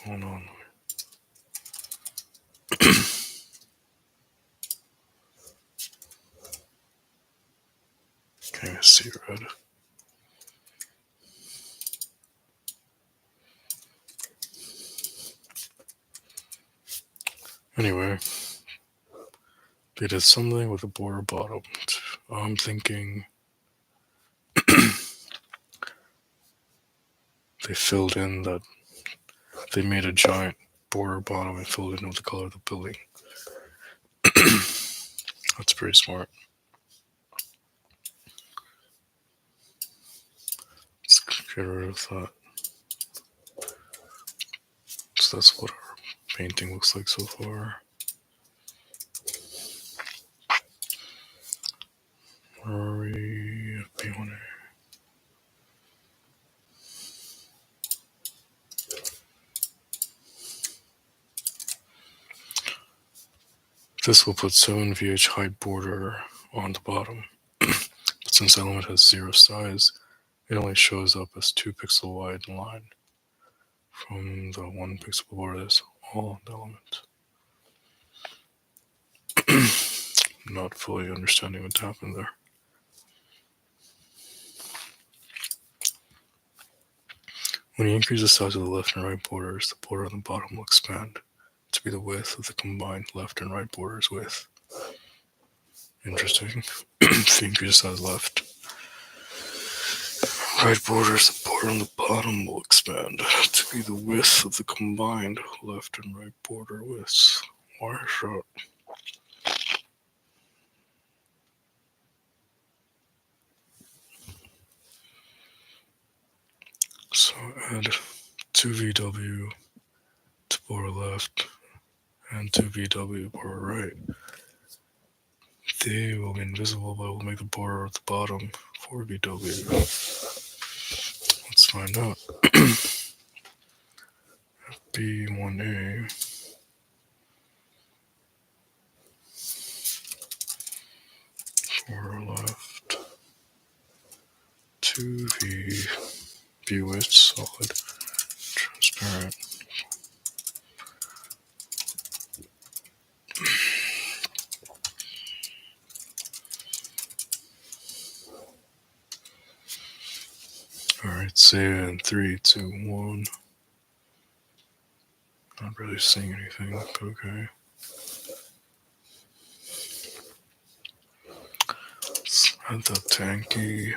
Speaker 1: Hold on. Can't see red. Anyway, they did something with the border bottom. I'm thinking they filled in that they made a giant border bottom and filled in with the color of the building. That's pretty smart. Let's get rid of that. So that's what our painting looks like so far. Where are we? FB1A. This will put 7 VH height border on the bottom. But since the element has 0 size, it only shows up as 2 pixel wide line from the 1 pixel border that's all on the element. Not fully understanding what happened there. When you increase the size of the left and right borders, the border on the bottom will expand to be the width of the combined left and right borders width. Interesting. If you increase the size left, right borders, the border on the bottom will expand to be the width of the combined left and right border widths. Why is that? So add 2 VW to border left and 2 VW border right. They will be invisible, but will make the border at the bottom 4 VW. Let's find out. FB1A. Border left. 2V. View width solid. Transparent. Alright, save it in 3, 2, 1. Not really seeing anything, but okay. Let's add the tanky.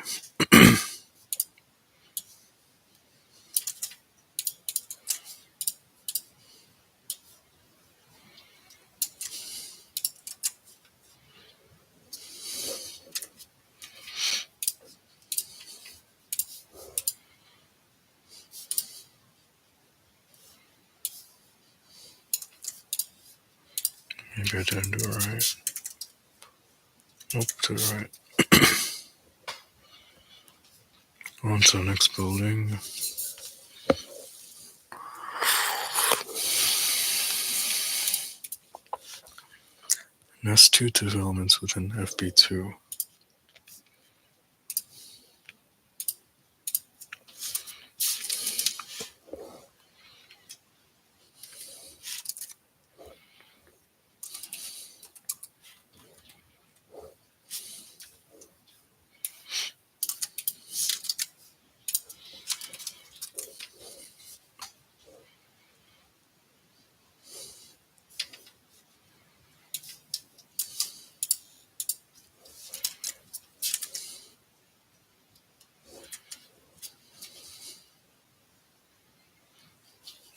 Speaker 1: Maybe I didn't do it right. Nope, did it right. On to the next building. Nest 2 developments within FB2.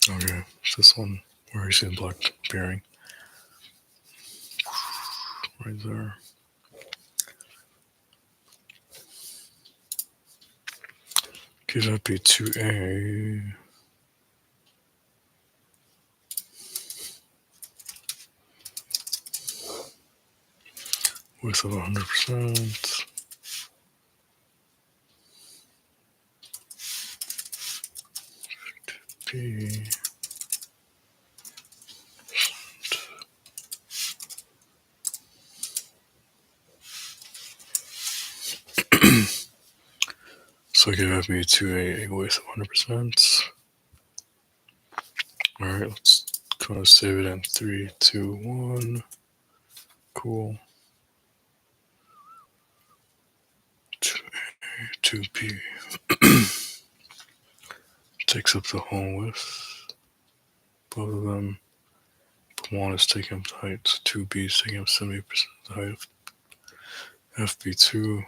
Speaker 1: Okay, this one where you see the black bearing. Right there. Give FB2A. Width of 100%. B. So give FB2A a width of 100%. Alright, let's kind of save it in 3, 2, 1. Cool. 2A, 2B. Takes up the whole width. Both of them. But one is taking up the height. 2B is taking up 70% of the height of FB2.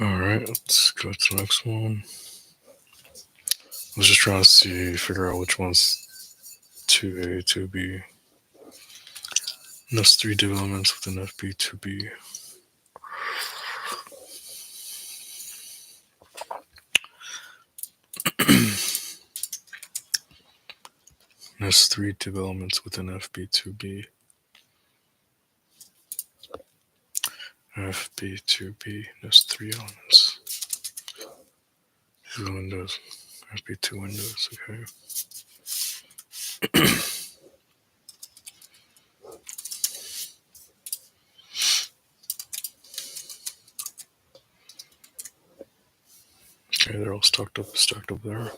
Speaker 1: Alright, let's go to the next one. I was just trying to figure out which one's 2A, 2B. And that's 3 developments within FB, 2B. And that's 3 developments within FB, 2B. FB, 2B, that's 3 elements. These are windows. FB, 2 windows, okay. Okay, they're all stacked up there.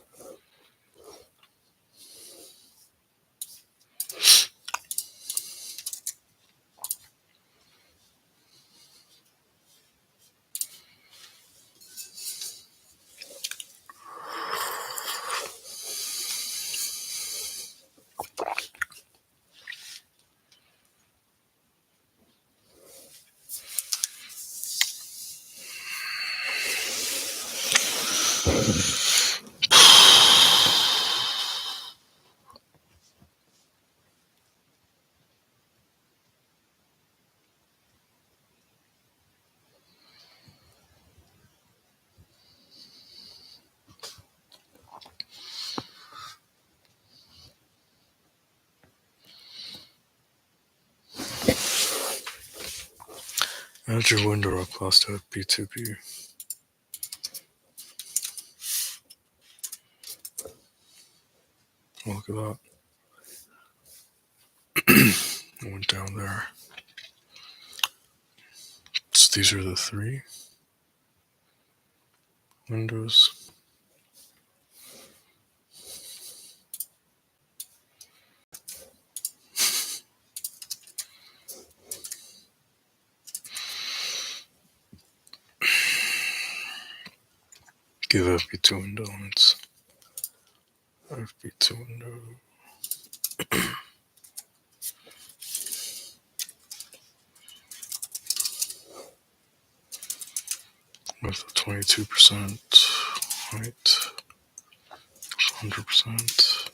Speaker 1: Add your window up class to FB, 2B. Oh, look at that. I went down there. So these are the 3 windows. Give FB2 window. It's FB2 window. With a 22% height, 100%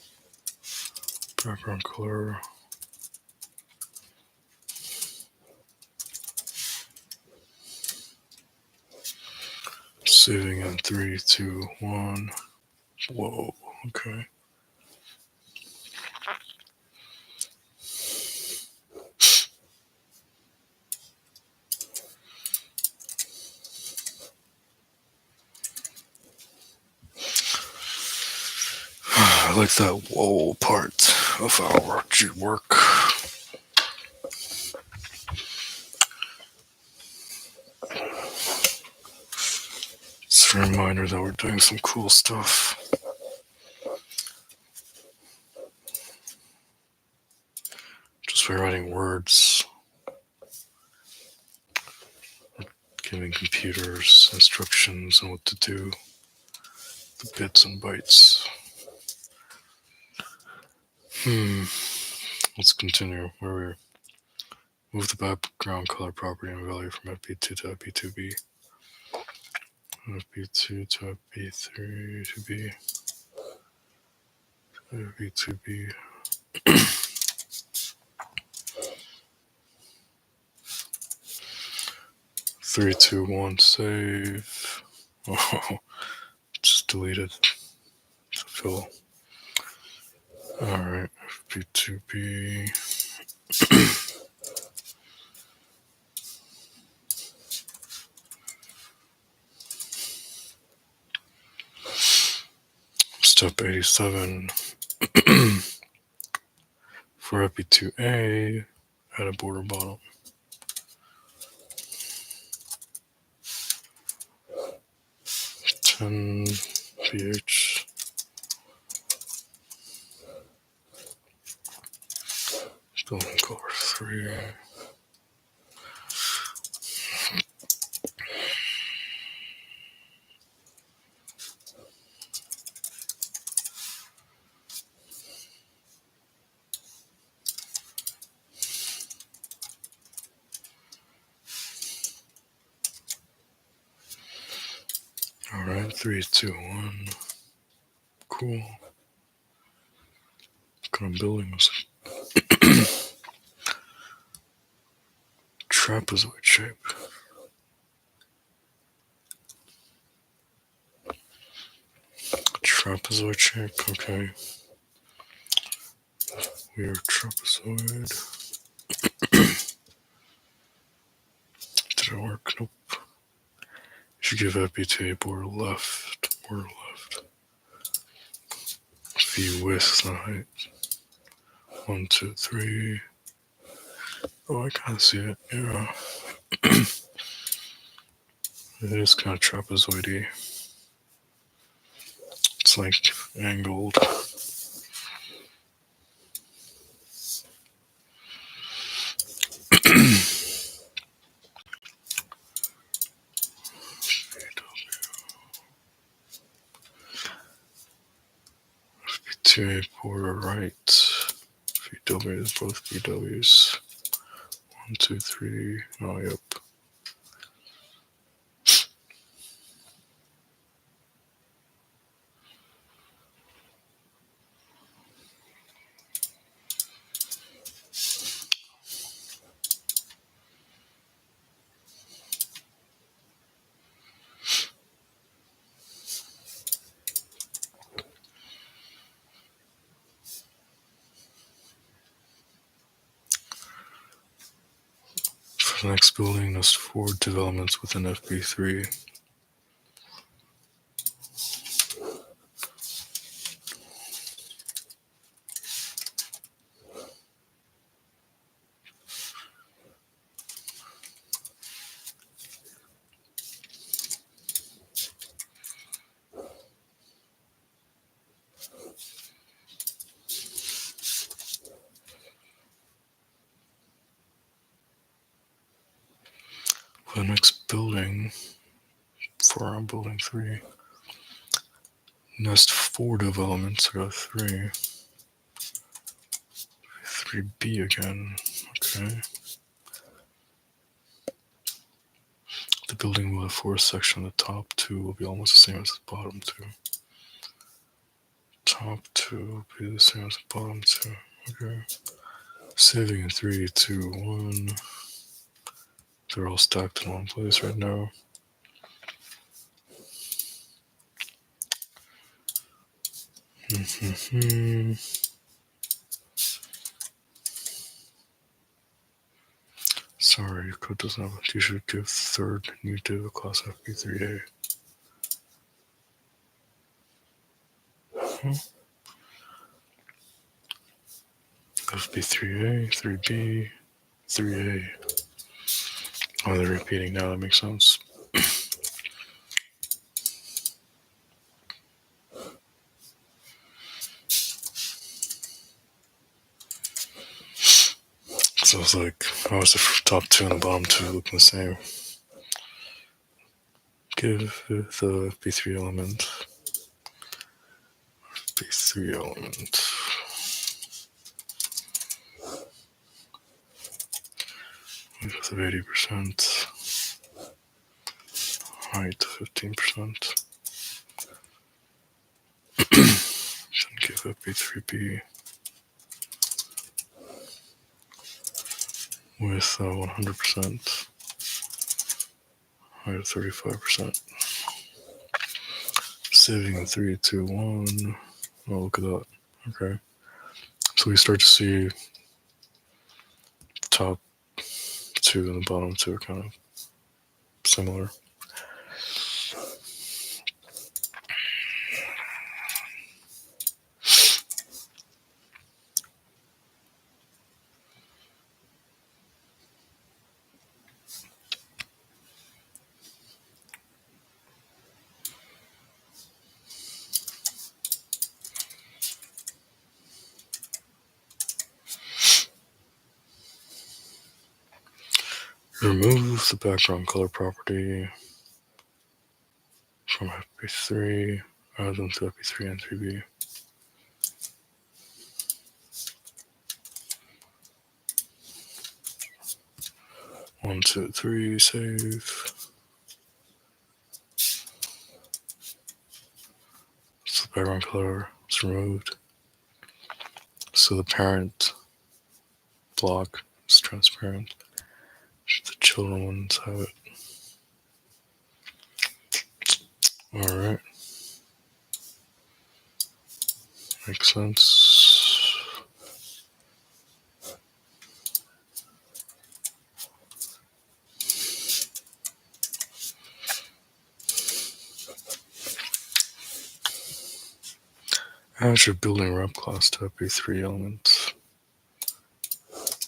Speaker 1: background color. Saving in 3, 2, 1. Whoa, okay. I like that whoa part of our work. It's a reminder that we're doing some cool stuff. Just by writing words, giving computers instructions on what to do, the bits and bytes. Let's continue. Where we move the background color property and value from FB2 to FB2B. FB2 to FB3 to B. FB2B. 3, 2, 1, save. Oh, just deleted to fill. Alright, FB2B. Step 87. For FB2A, add a border bottom. pH. Building color 3. Alright, 3, 2, 1. Cool. What kind of building was it? Trapezoid shape. Trapezoid shape, okay. We are trapezoid. Did it work? Nope. Should give FB2 a border left. V width, not height. 1, 2, 3. Oh, I kind of see it. Yeah. It is kind of trapezoidy. It's like angled. FB2A border right. VW is both VWs. 1, 2, 3. Oh, yep. For the next building, there's 4 developments within FB3. For the next building, for our building 3, Nest 4 developments. I got 3. 3B again. Okay. The building will have 4 sections. The top 2 will be almost the same as the bottom 2. Top 2 will be the same as the bottom 2. Okay. Saving in 3, 2, 1. They're all stacked in one place right now. Sorry, your code doesn't have it. You should give third new div a class FP3A. FP3A, 3B, 3A. Oh, they're repeating now. That makes sense. So it's like, how is the top 2 and the bottom 2 looking the same? Give the FP3 element. FP3 element. Width of 80%. Height 15%. Then give FP3B. With 100%, height of 35%. Saving 3, 2, 1. Oh, look at that. Okay. So we start to see the top 2 and the bottom 2 are kind of similar. Remove the background color property from FP3, add them to FP3 and 3B. One, two, three, save. So the background color is removed. So the parent block is transparent. The children ones have it. Alright. Makes sense. Add your building rep class to FP3 elements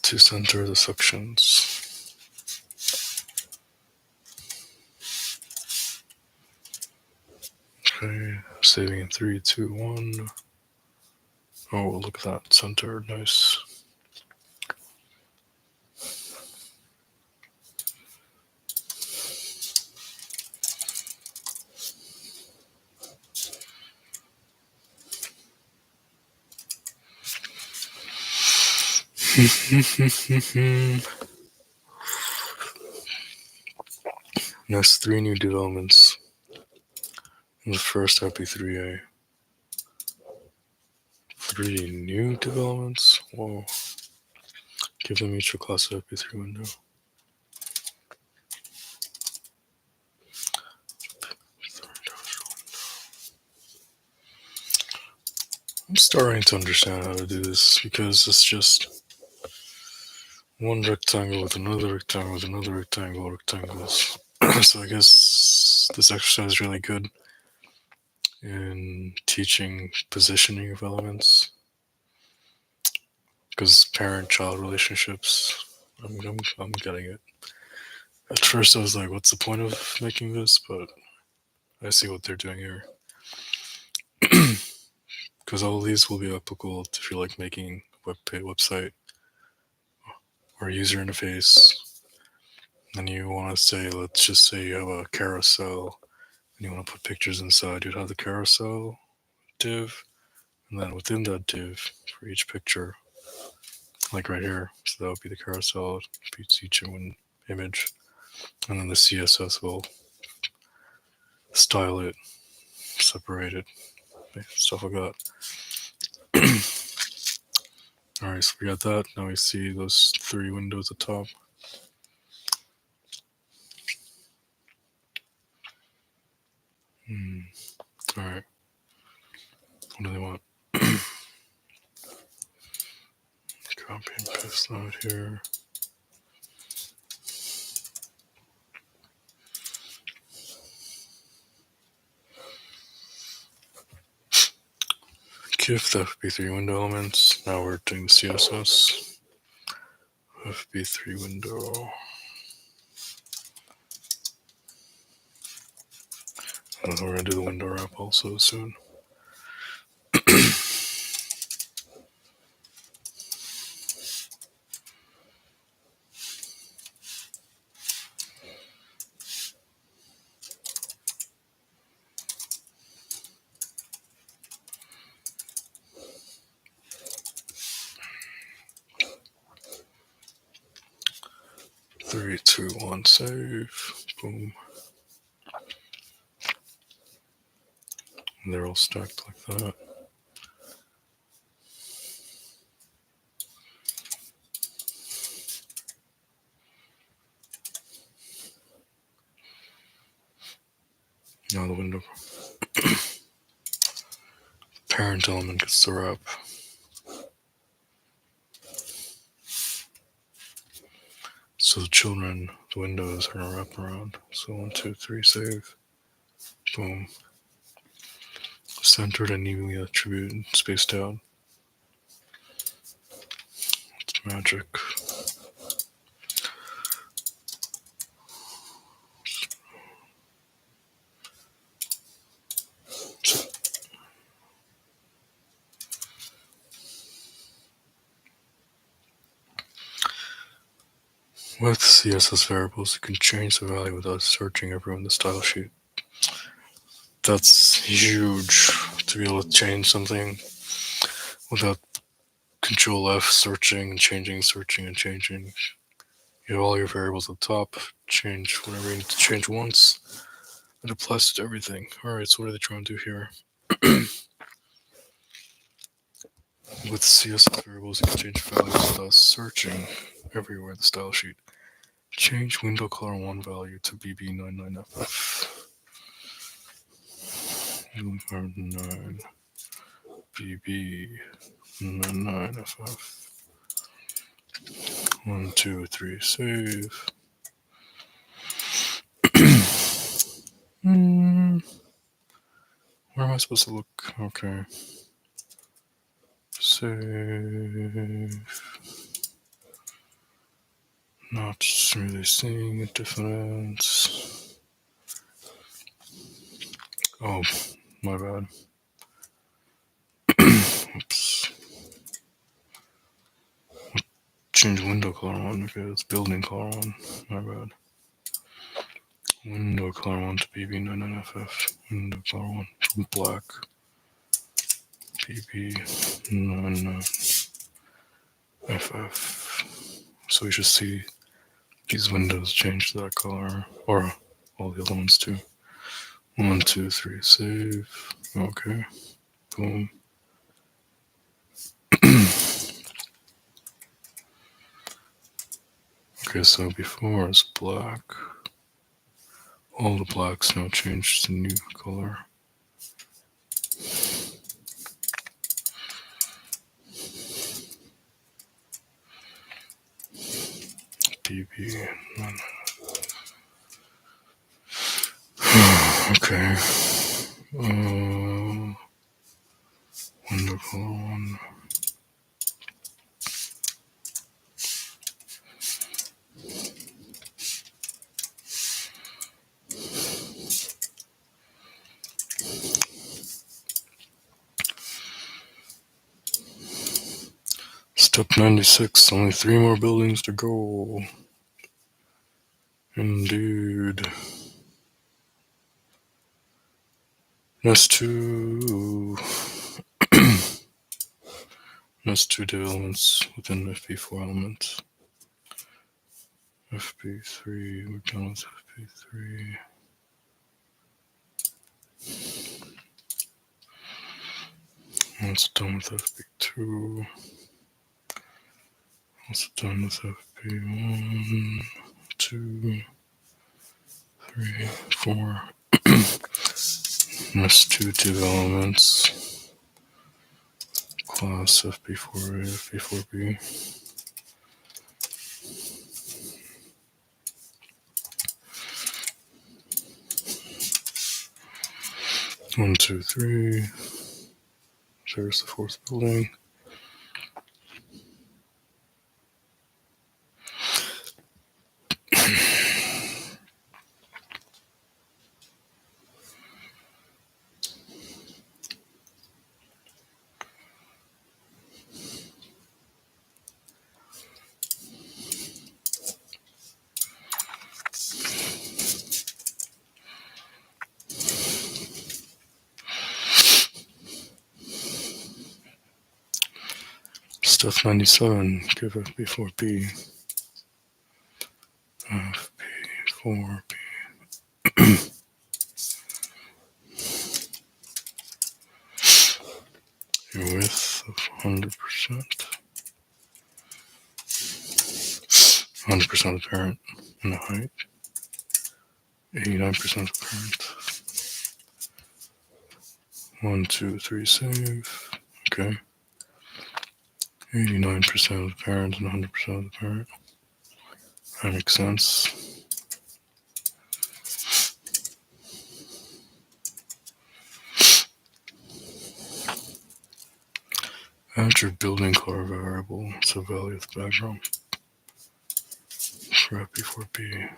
Speaker 1: to center the sections. Okay, saving in 3, 2, 1. Oh, look at that, centered, nice. Next, 3 new developments in the first FP3A. 3 new developments? Whoa. Give them each a class FP3 window. I'm starting to understand how to do this because it's just one rectangle with another rectangle with another rectangle, rectangles. So I guess this exercise is really good in teaching positioning of elements because parent-child relationships, I'm getting it. At first I was like, what's the point of making this? But I see what they're doing here. Because all of these will be applicable if you're like making a website or user interface. And you want to say, let's just say you have a carousel and you want to put pictures inside. You'd have the carousel div, and then within that div for each picture, like right here, so that would be the carousel, beats each one image, and then the CSS will style it, separate it, stuff like that. Alright, so we got that. Now we see those 3 windows at the top. Alright. What do they want? Copy and paste that here. If the FB3 window elements. Now we're doing the CSS. FB3 window. And we're going to do the window wrap also soon. Three, two, one, save. Boom. And they're all stacked like that. Now the window parent element gets the wrap. So the children, the windows are gonna wrap around. So 1, 2, 3, save. Boom. Centered and evenly attributed, spaced out. It's magic. With CSS variables, you can change the value without searching everywhere in the style sheet. That's huge, to be able to change something without Control F, searching and changing, searching and changing. You have all your variables at the top, change whatever you need to change once. It applies to everything. Alright, so what are they trying to do here? With CSS variables, you can change values without searching everywhere in the style sheet. Change window color 1 value to BB99FF. 9 BB99FF. 1, 2, 3, save. Where am I supposed to look? Okay. Save. Not really seeing a difference. Oh, my bad. Oops. Change window color 1 because building color 1. My bad. Window color 1 to BB99FF. Window color 1 from black. BB99FF. So we should see these windows change to that color, or all the other ones too. 1, 2, 3, save. Okay. Boom. Okay, so before it's black. All the blacks now change to new color. BB. Okay. Window color 1. Step 96. Only 3 more buildings to go. Indeed. Nest two. Nest two div elements within FP4 elements. FP3, we're done with FP3. That's done with FP2. Also done with FP1, 2, 3, 4. Nest two div elements. Class FP4A, FP4B. 1, 2, 3. There's the fourth building. Stuff 97, give FP4B. FP4B. Your width of 100%. 100% apparent in the height. 89% apparent. 1, 2, 3, save. Okay. 89% apparent and 100% apparent. That makes sense. Add your building color variable to value of the background for FP4B.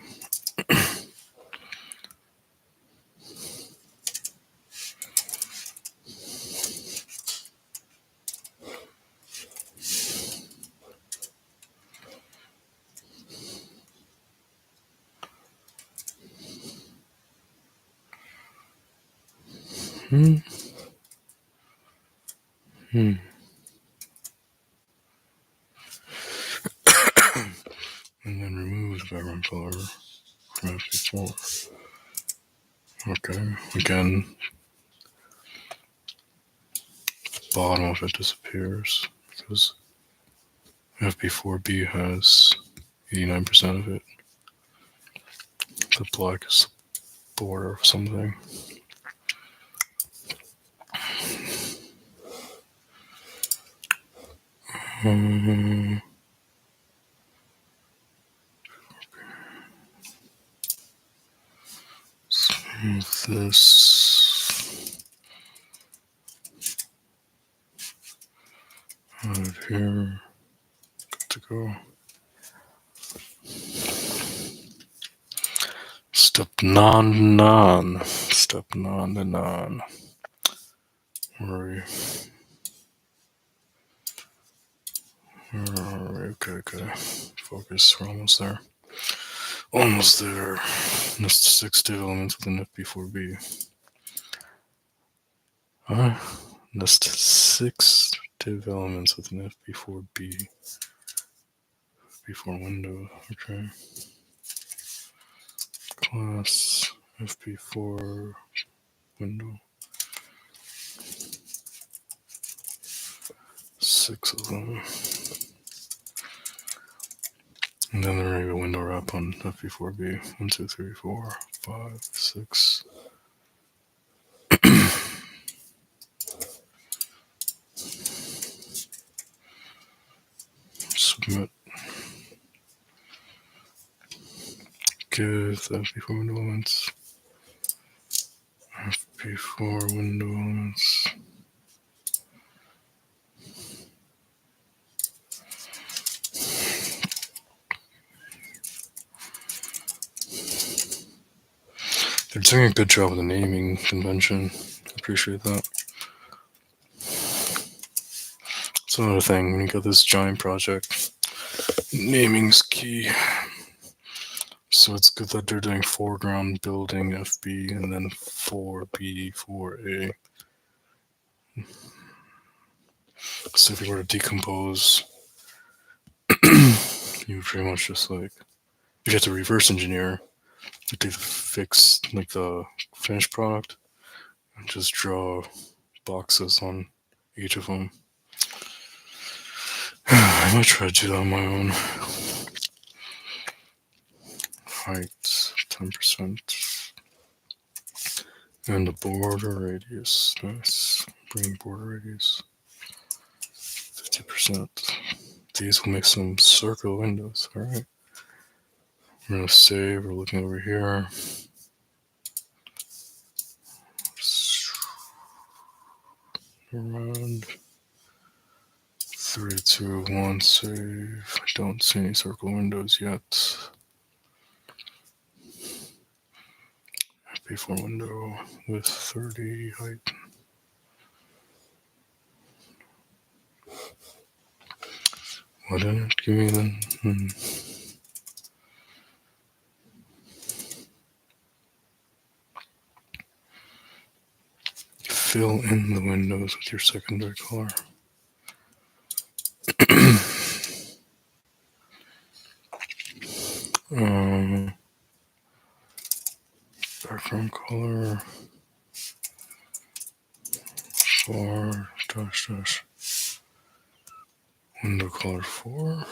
Speaker 1: And then remove the background color from FP4. Okay, again, the bottom of it disappears because FP4B has 89% of it. The black is the border of something. Move this out of here. Good to go. Step non. Step non to non. Where are we? Okay. Focus. We're almost there. Almost there. Nest 6 div elements within FP4B. Nest 6 div elements within FP4B. FP4 window. Okay. Class FP4 window. 6 of them. And then there may be a window wrap on FP4B. 1, 2, 3, 4, 5, 6. Submit. Give the FP4 window elements. FP4 window elements. They're doing a good job with the naming convention. Appreciate that. It's another thing when you got this giant project. Naming's key. So it's good that they're doing foreground building FB and then 4B, 4A. So if you were to decompose, you would pretty much just like, if you have to reverse engineer, you have to fix like the finished product and just draw boxes on each of them. I might try to do that on my own. Height 10%. And the border radius. Nice. Bring border radius 50%. These will make some circle windows. Alright. We're gonna save. We're looking over here. Around 3, 2, 1, save. I don't see any circle windows yet. FP4 window with 30 height. Why didn't it give me then? Fill in the windows with your secondary color. Background color. Far dash. Window color 4.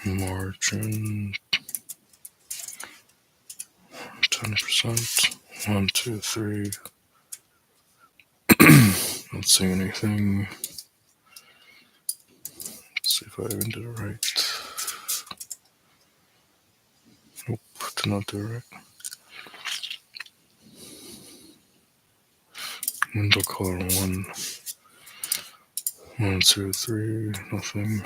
Speaker 1: Margin 10%. 1, 2, 3. Not seeing anything. Let's see if I even did it right. Nope, did not do it right. Window color 1. 1, 2, 3. Nothing.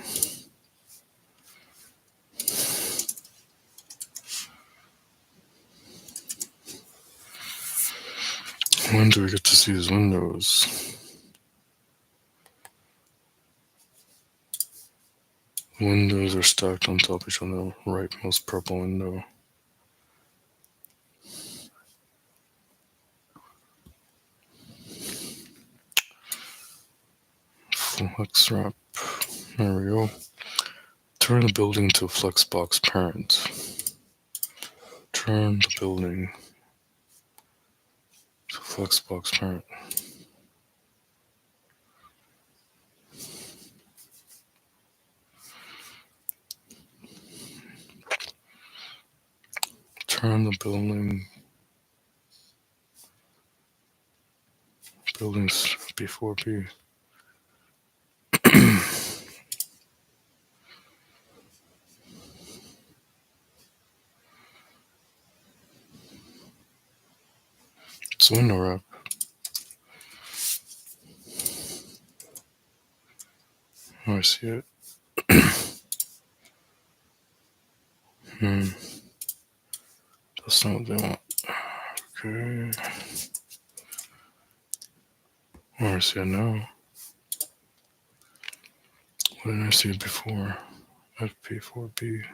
Speaker 1: When do we get to see his windows? Windows are stacked on top of each other. Rightmost purple window. Flex wrap. There we go. Turn the building to a flexbox parent. Turn the building to flexbox parent. Turn the buildings before B. It's window wrap. Oh, I see it. That's not what they want. Okay. Oh, I see it now. What did I see it before? FP4B.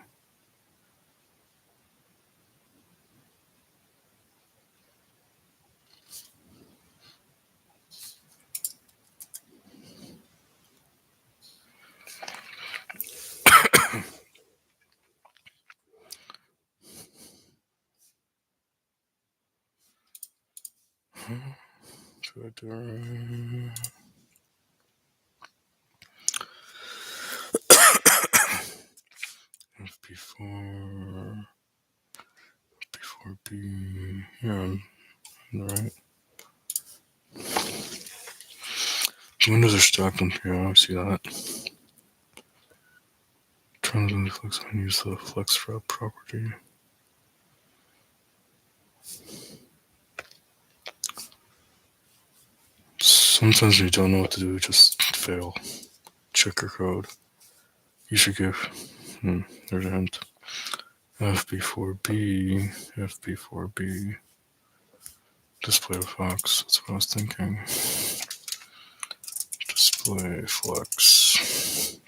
Speaker 1: Should I do it? FP4. FP4B. Yeah, I'm right. Windows are stacked on here. I see that. Turn the flex and use the flex wrap property. Sometimes when you don't know what to do, just fail. Check your code. You should give. There's a hint. FB4B. FB4B. Display flex. That's what I was thinking. Display flex.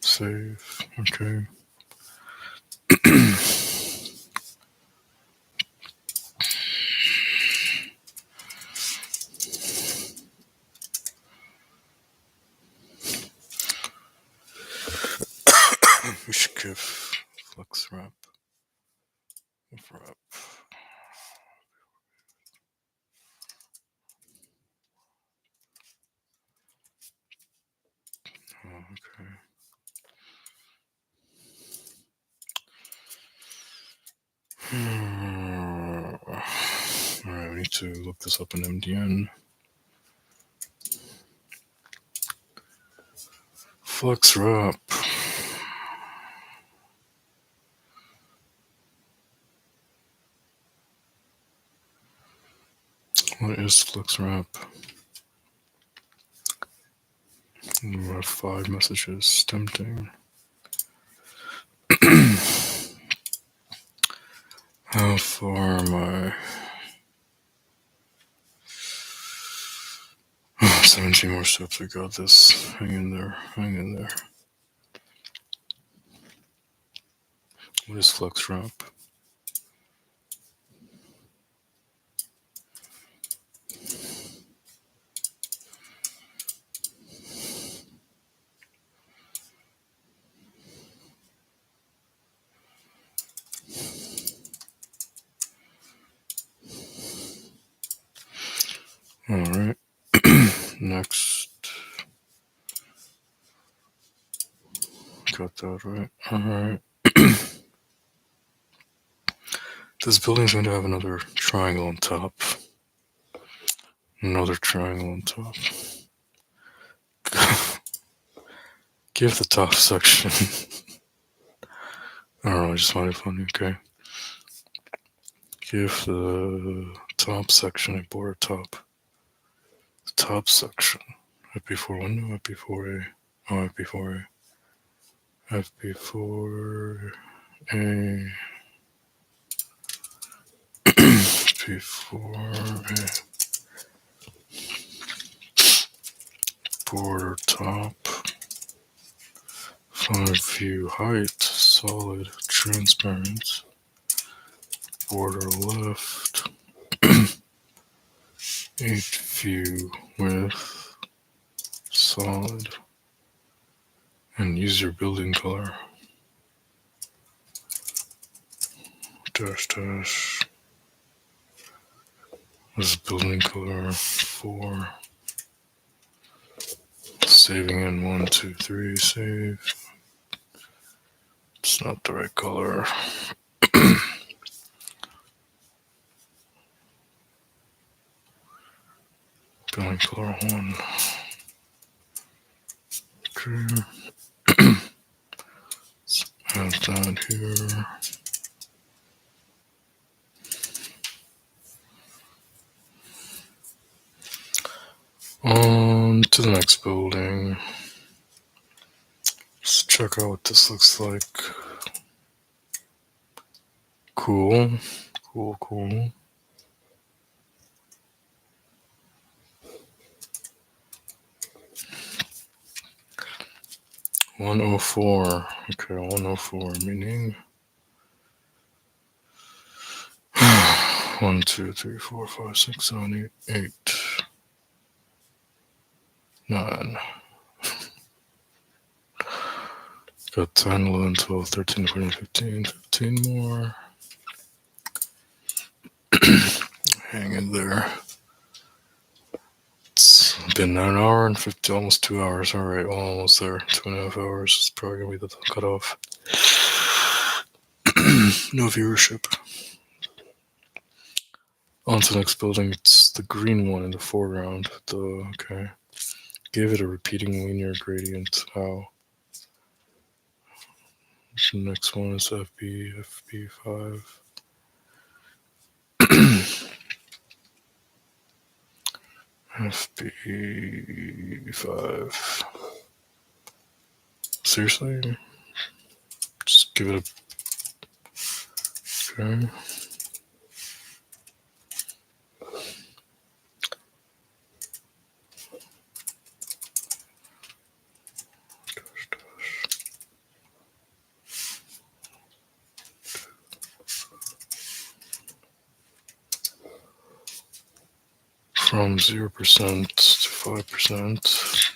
Speaker 1: Save. Okay. We should give flux wrap. Oh, okay. Alright, we need to look this up in MDN. Flux wrap. What is flux wrap? We have 5 messages. Tempting. How far am I? 17 more steps. We got this. Hang in there. Hang in there. What is flux wrap? Alright. Next. Got that right. Alright. This building's going to have another triangle on top. Another triangle on top. Give the top section. I don't know, I just find it funny, okay? Give the top section a border top. The top section. FP4 window, FP4A. Oh, FP4A. FP4A. FP4A. Border top. Font view height. Solid. Transparent. Border left. 8 view width. Solid. And use your building color. Dash dash. This is building color 4. Saving in 1, 2, 3. Save. It's not the right color. Building color 1. Okay. Let's add that here. On to the next building. Let's check out what this looks like. Cool. Cool. 104. Okay, 104, meaning 1, 2, 3, 4, 5, 6, 7, 8, 8, 9. Got 10, 11, 12, 13, 14, 15, 15 more. Hang in there. It's been an hour and 50, almost 2 hours. Alright, well, almost there. 2.5 hours. It's probably going to be the cutoff. No viewership. On to the next building. It's the green one in the foreground. Okay. Give it a repeating linear gradient. How? The next one is FP5. FP5. Seriously? Just give it a... Okay. from 0% to 5%.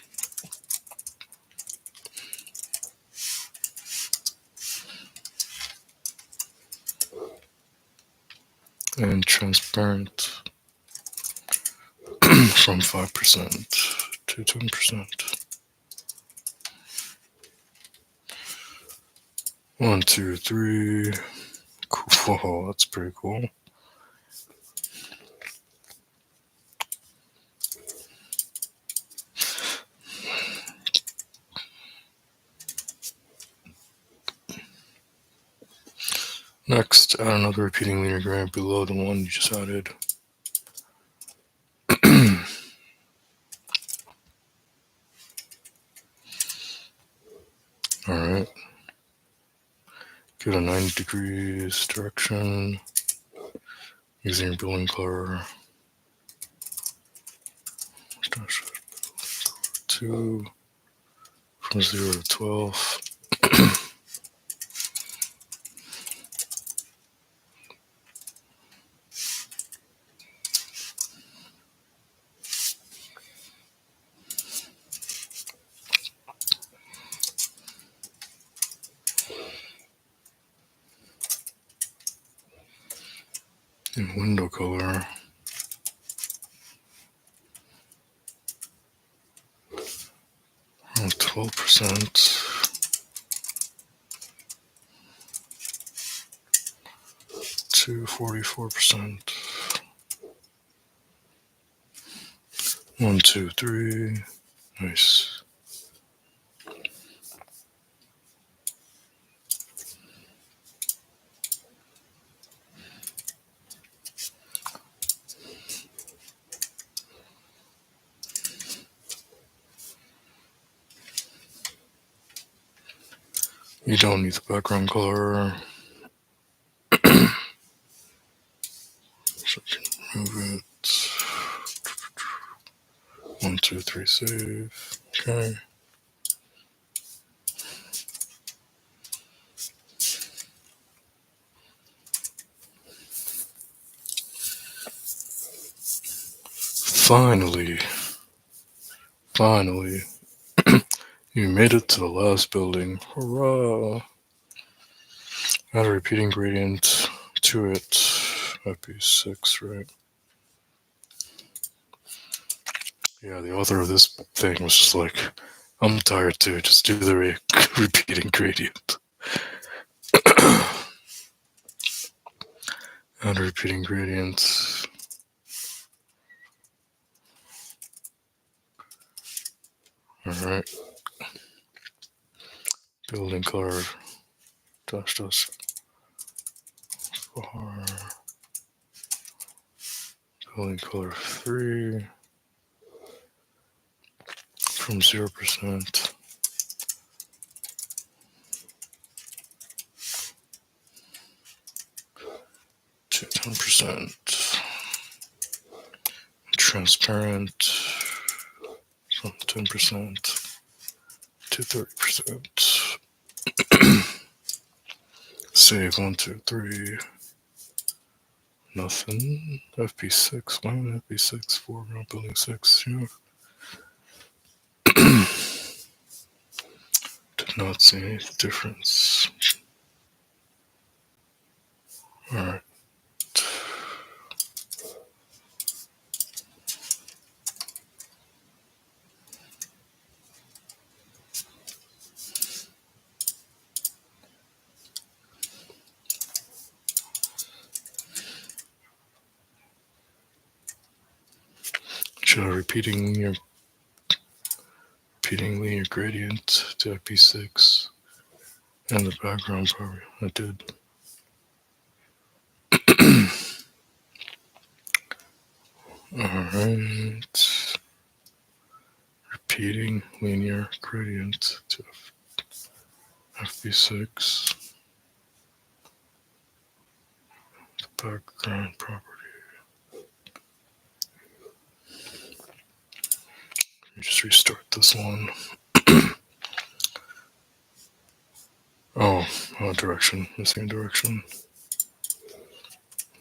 Speaker 1: And transparent from 5% to 10%. 1, 2, 3. Cool. Whoa, that's pretty cool. Next, add another repeating linear gradient below the one you just added. Alright. Get a 90 degrees direction using your building color. 2 from 0 to 12. And window color. Around 12%. To 44%. 1, 2, 3. Nice. You don't need the background color. So I can move it. 1, 2, 3, save. Okay. Finally, you made it to the last building. Hurrah! Add a repeating gradient to it. That'd be 6, right? Yeah, the author of this thing was just like, I'm tired too, just do the repeating gradient. Add a repeating gradient. Alright. Building color dash dash bar. Building color 3 from 0% to 10%. Transparent from 10% to 30%. Save 1, 2, 3. Nothing. FP6. Why would FP6 for not building 6? Yeah. Did not see any difference. Alright. Should I repeating linear gradient to FP6 and the background probably. I did. Alright. Repeating linear gradient to FP6. The background property. Let me just restart this one. Direction. Missing direction.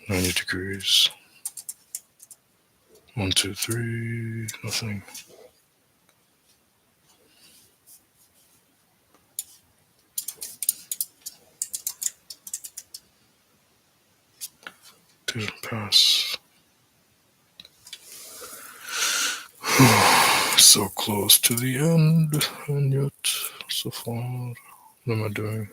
Speaker 1: 90 degrees. 1, 2, 3, nothing. Didn't pass. So close to the end, and yet so far. What am I doing?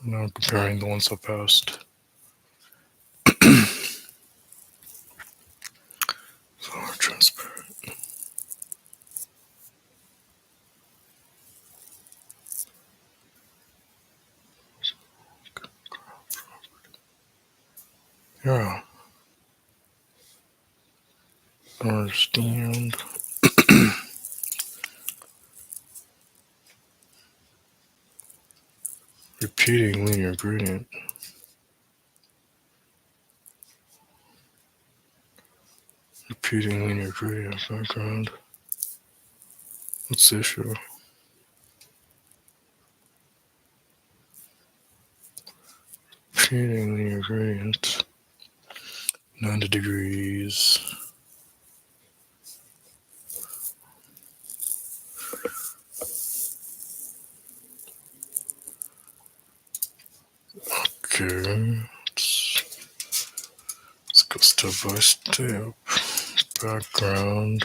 Speaker 1: Now I'm comparing the ones I passed. So transparent. Yeah. Understand. Repeating linear gradient. Repeating linear gradient background. What's the issue? Repeating linear gradient. 90 degrees. Okay. Let's go step by step. Background.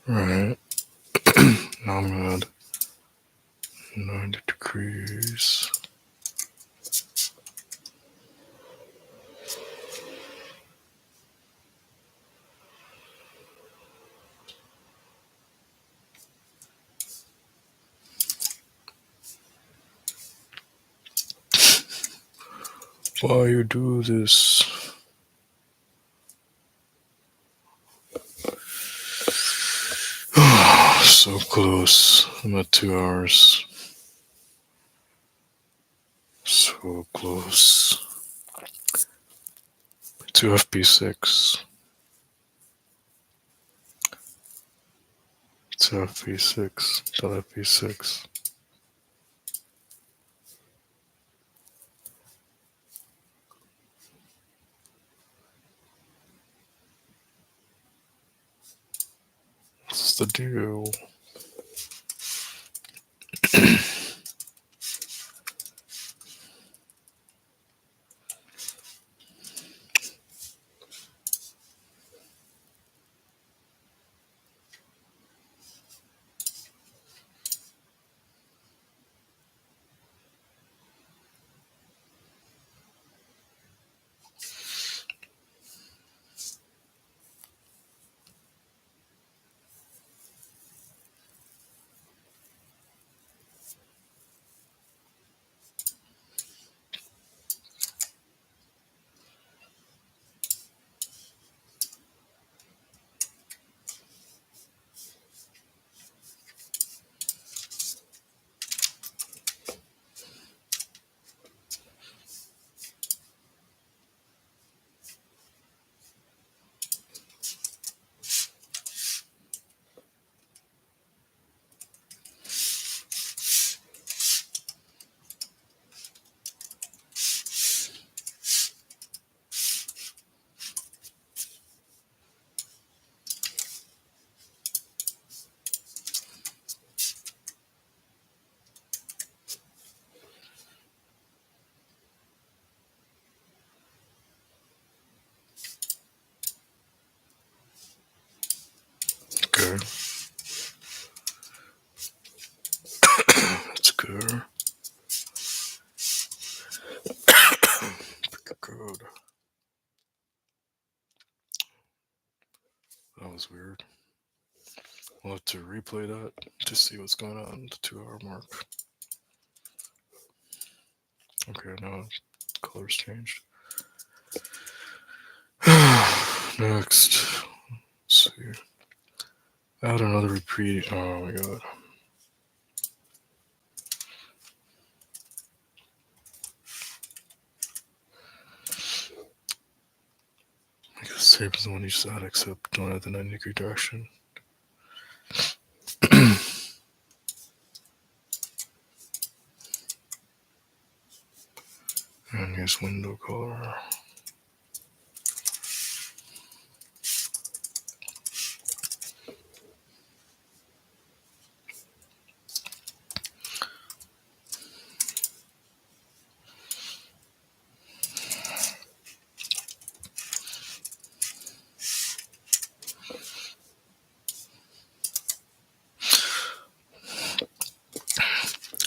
Speaker 1: Alright. Now I'm gonna add 90 degrees. Why you do this? So close. I'm at 2 hours. So close. 2 FP6. 2 FP6. FP6. What's the deal? Okay. That's good. Pick a code. That was weird. We'll have to replay that to see what's going on at the 2 hour mark. Okay, now colors changed. Next, let's see. Add another repeat. Oh my god. Make it the same as the one you just add, except don't add the 90-degree direction. And use window color.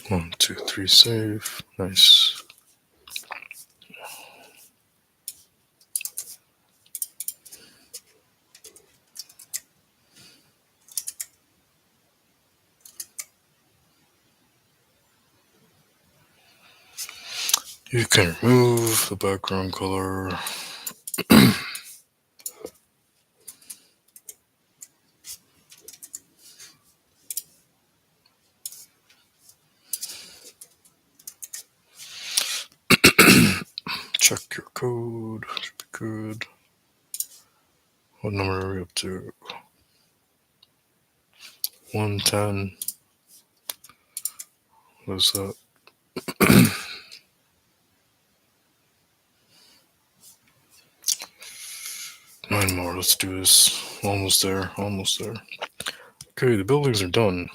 Speaker 1: One, two, three, save. Nice. You can remove the background color. Check your code. Should be good. What number are we up to? 110. What is that? 9 more. Let's do this. Almost there. Almost there. Okay, the buildings are done.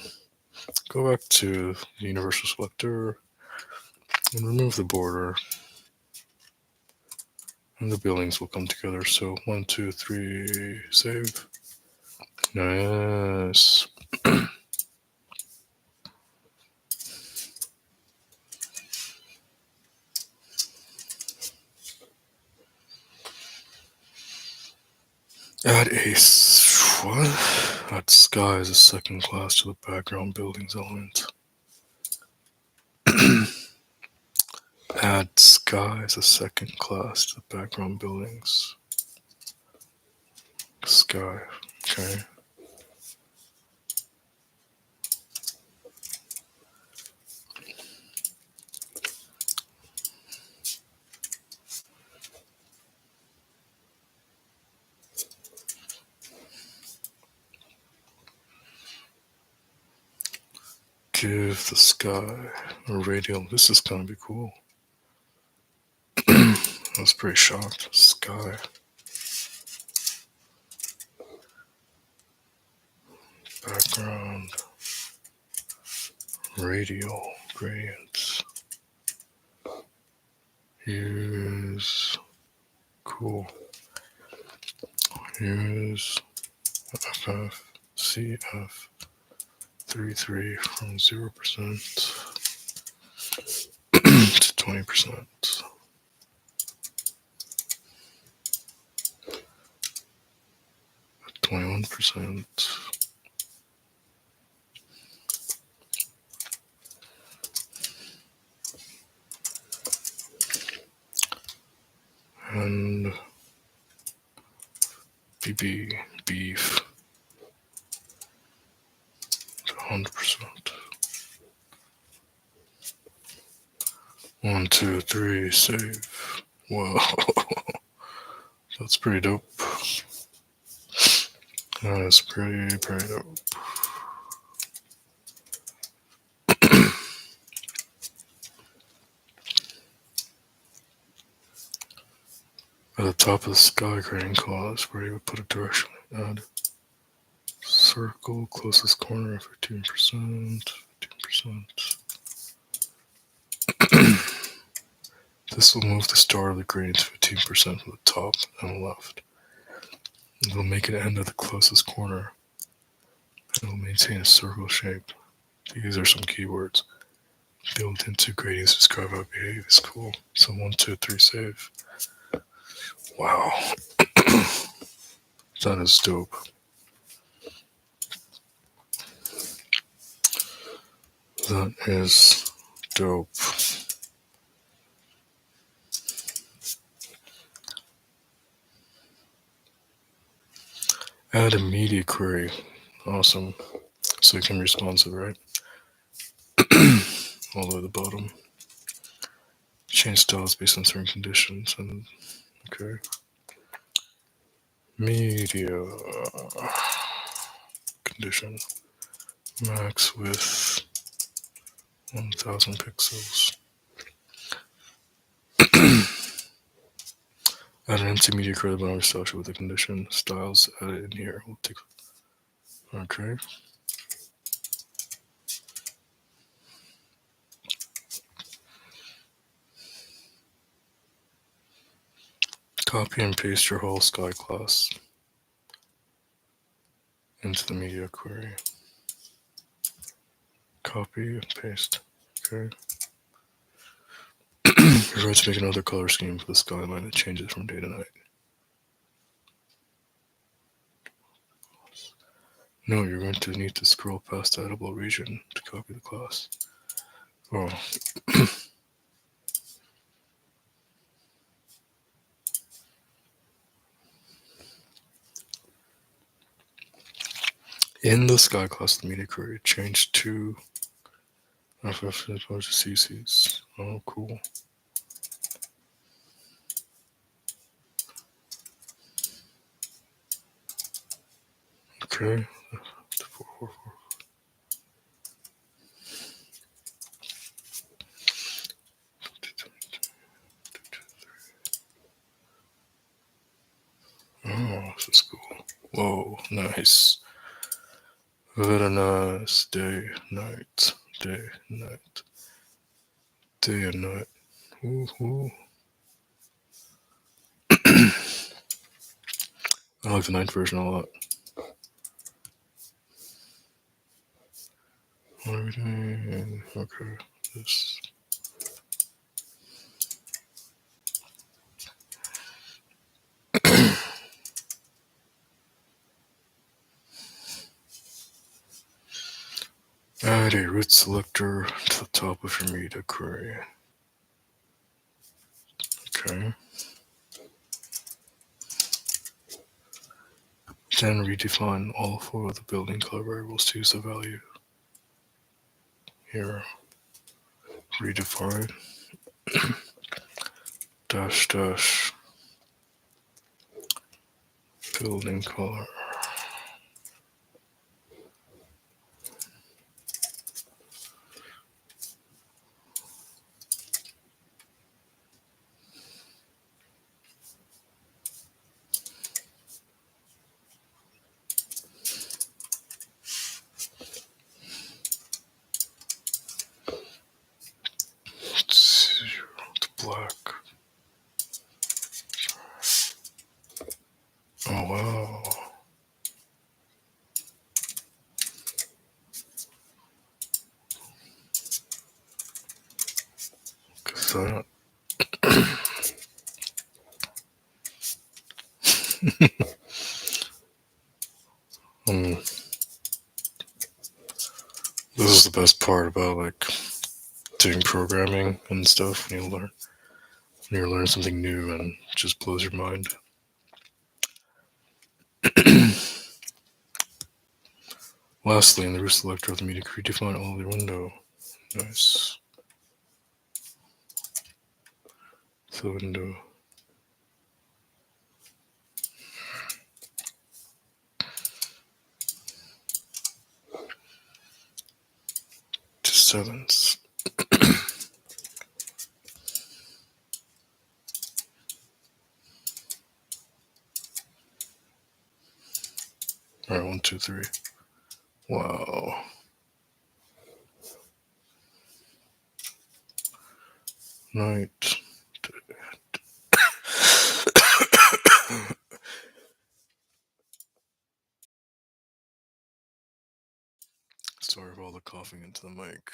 Speaker 1: Go back to the universal selector and remove the border. And the buildings will come together. So 1, 2, 3, save. Nice. Add a what? Add sky as a second class to the background buildings element. Add sky as a second class to the background buildings. Sky. Okay. Give the sky a radial. This is gonna be cool. I was pretty shocked. Sky. Background. Radial gradients. Use. Cool. Use FF, 33 from 0% to 20%. At 21%. And BB, beef, to 100%. 1, 2, 3, save. Whoa, that's pretty dope. That's pretty dope. At the top of the sky grading clause, where you would put a direction, add circle, closest corner, 15%, 15%. This will move the start of the gradient to 15% from the top and the left. It will make it end at the closest corner. And it will maintain a circle shape. These are some keywords. Built into gradients describe how it behaves. Cool. So 1, 2, 3, save. Wow. That is dope. That is dope. Add a media query. Awesome. So it can be responsive, right? All the way to the bottom. Change styles based on certain conditions. And okay. Media condition. Max width 1000 pixels. Add an empty media query binary structure with the condition. Styles added in here. We'll take. Okay. Copy and paste your whole sky class into the media query. Copy and paste. Okay. You're going to make another color scheme for the skyline that changes from day to night. No, you're going to need to scroll past the editable region to copy the class. Oh. In the sky class, the media query change to FFCCs. Oh, cool. Okay. Oh, this is cool. Whoa, nice. Very nice. Day, night, day, night, day and night. Ooh. I like the night version a lot. Okay, this. Add a root selector to the top of your media query. Okay. Then redefine all four of the building color variables to use the value. Here, redefine dash building color. Black. Oh wow. Cause that. This is the best part about like doing programming and stuff when you learn something new and it just blows your mind. Lastly, in the root selector of the media query, define all the window. Nice. So window. To sevens. Alright, 1, 2, 3. Wow. Night. Sorry for all the coughing into the mic.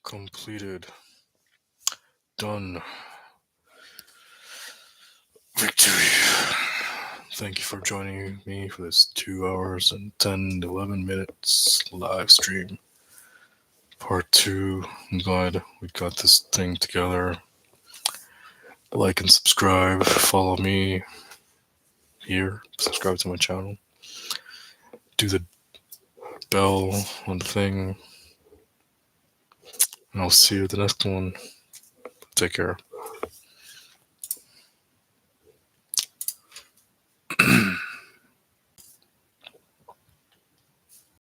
Speaker 1: Completed. Done. victory. Thank you for joining me for this 2 hours and 11 minutes live stream. Part 2. I'm glad we got this thing together. Like and subscribe. Follow me here. Subscribe to my channel. Do the bell on the thing. And I'll see you at the next one. Take care.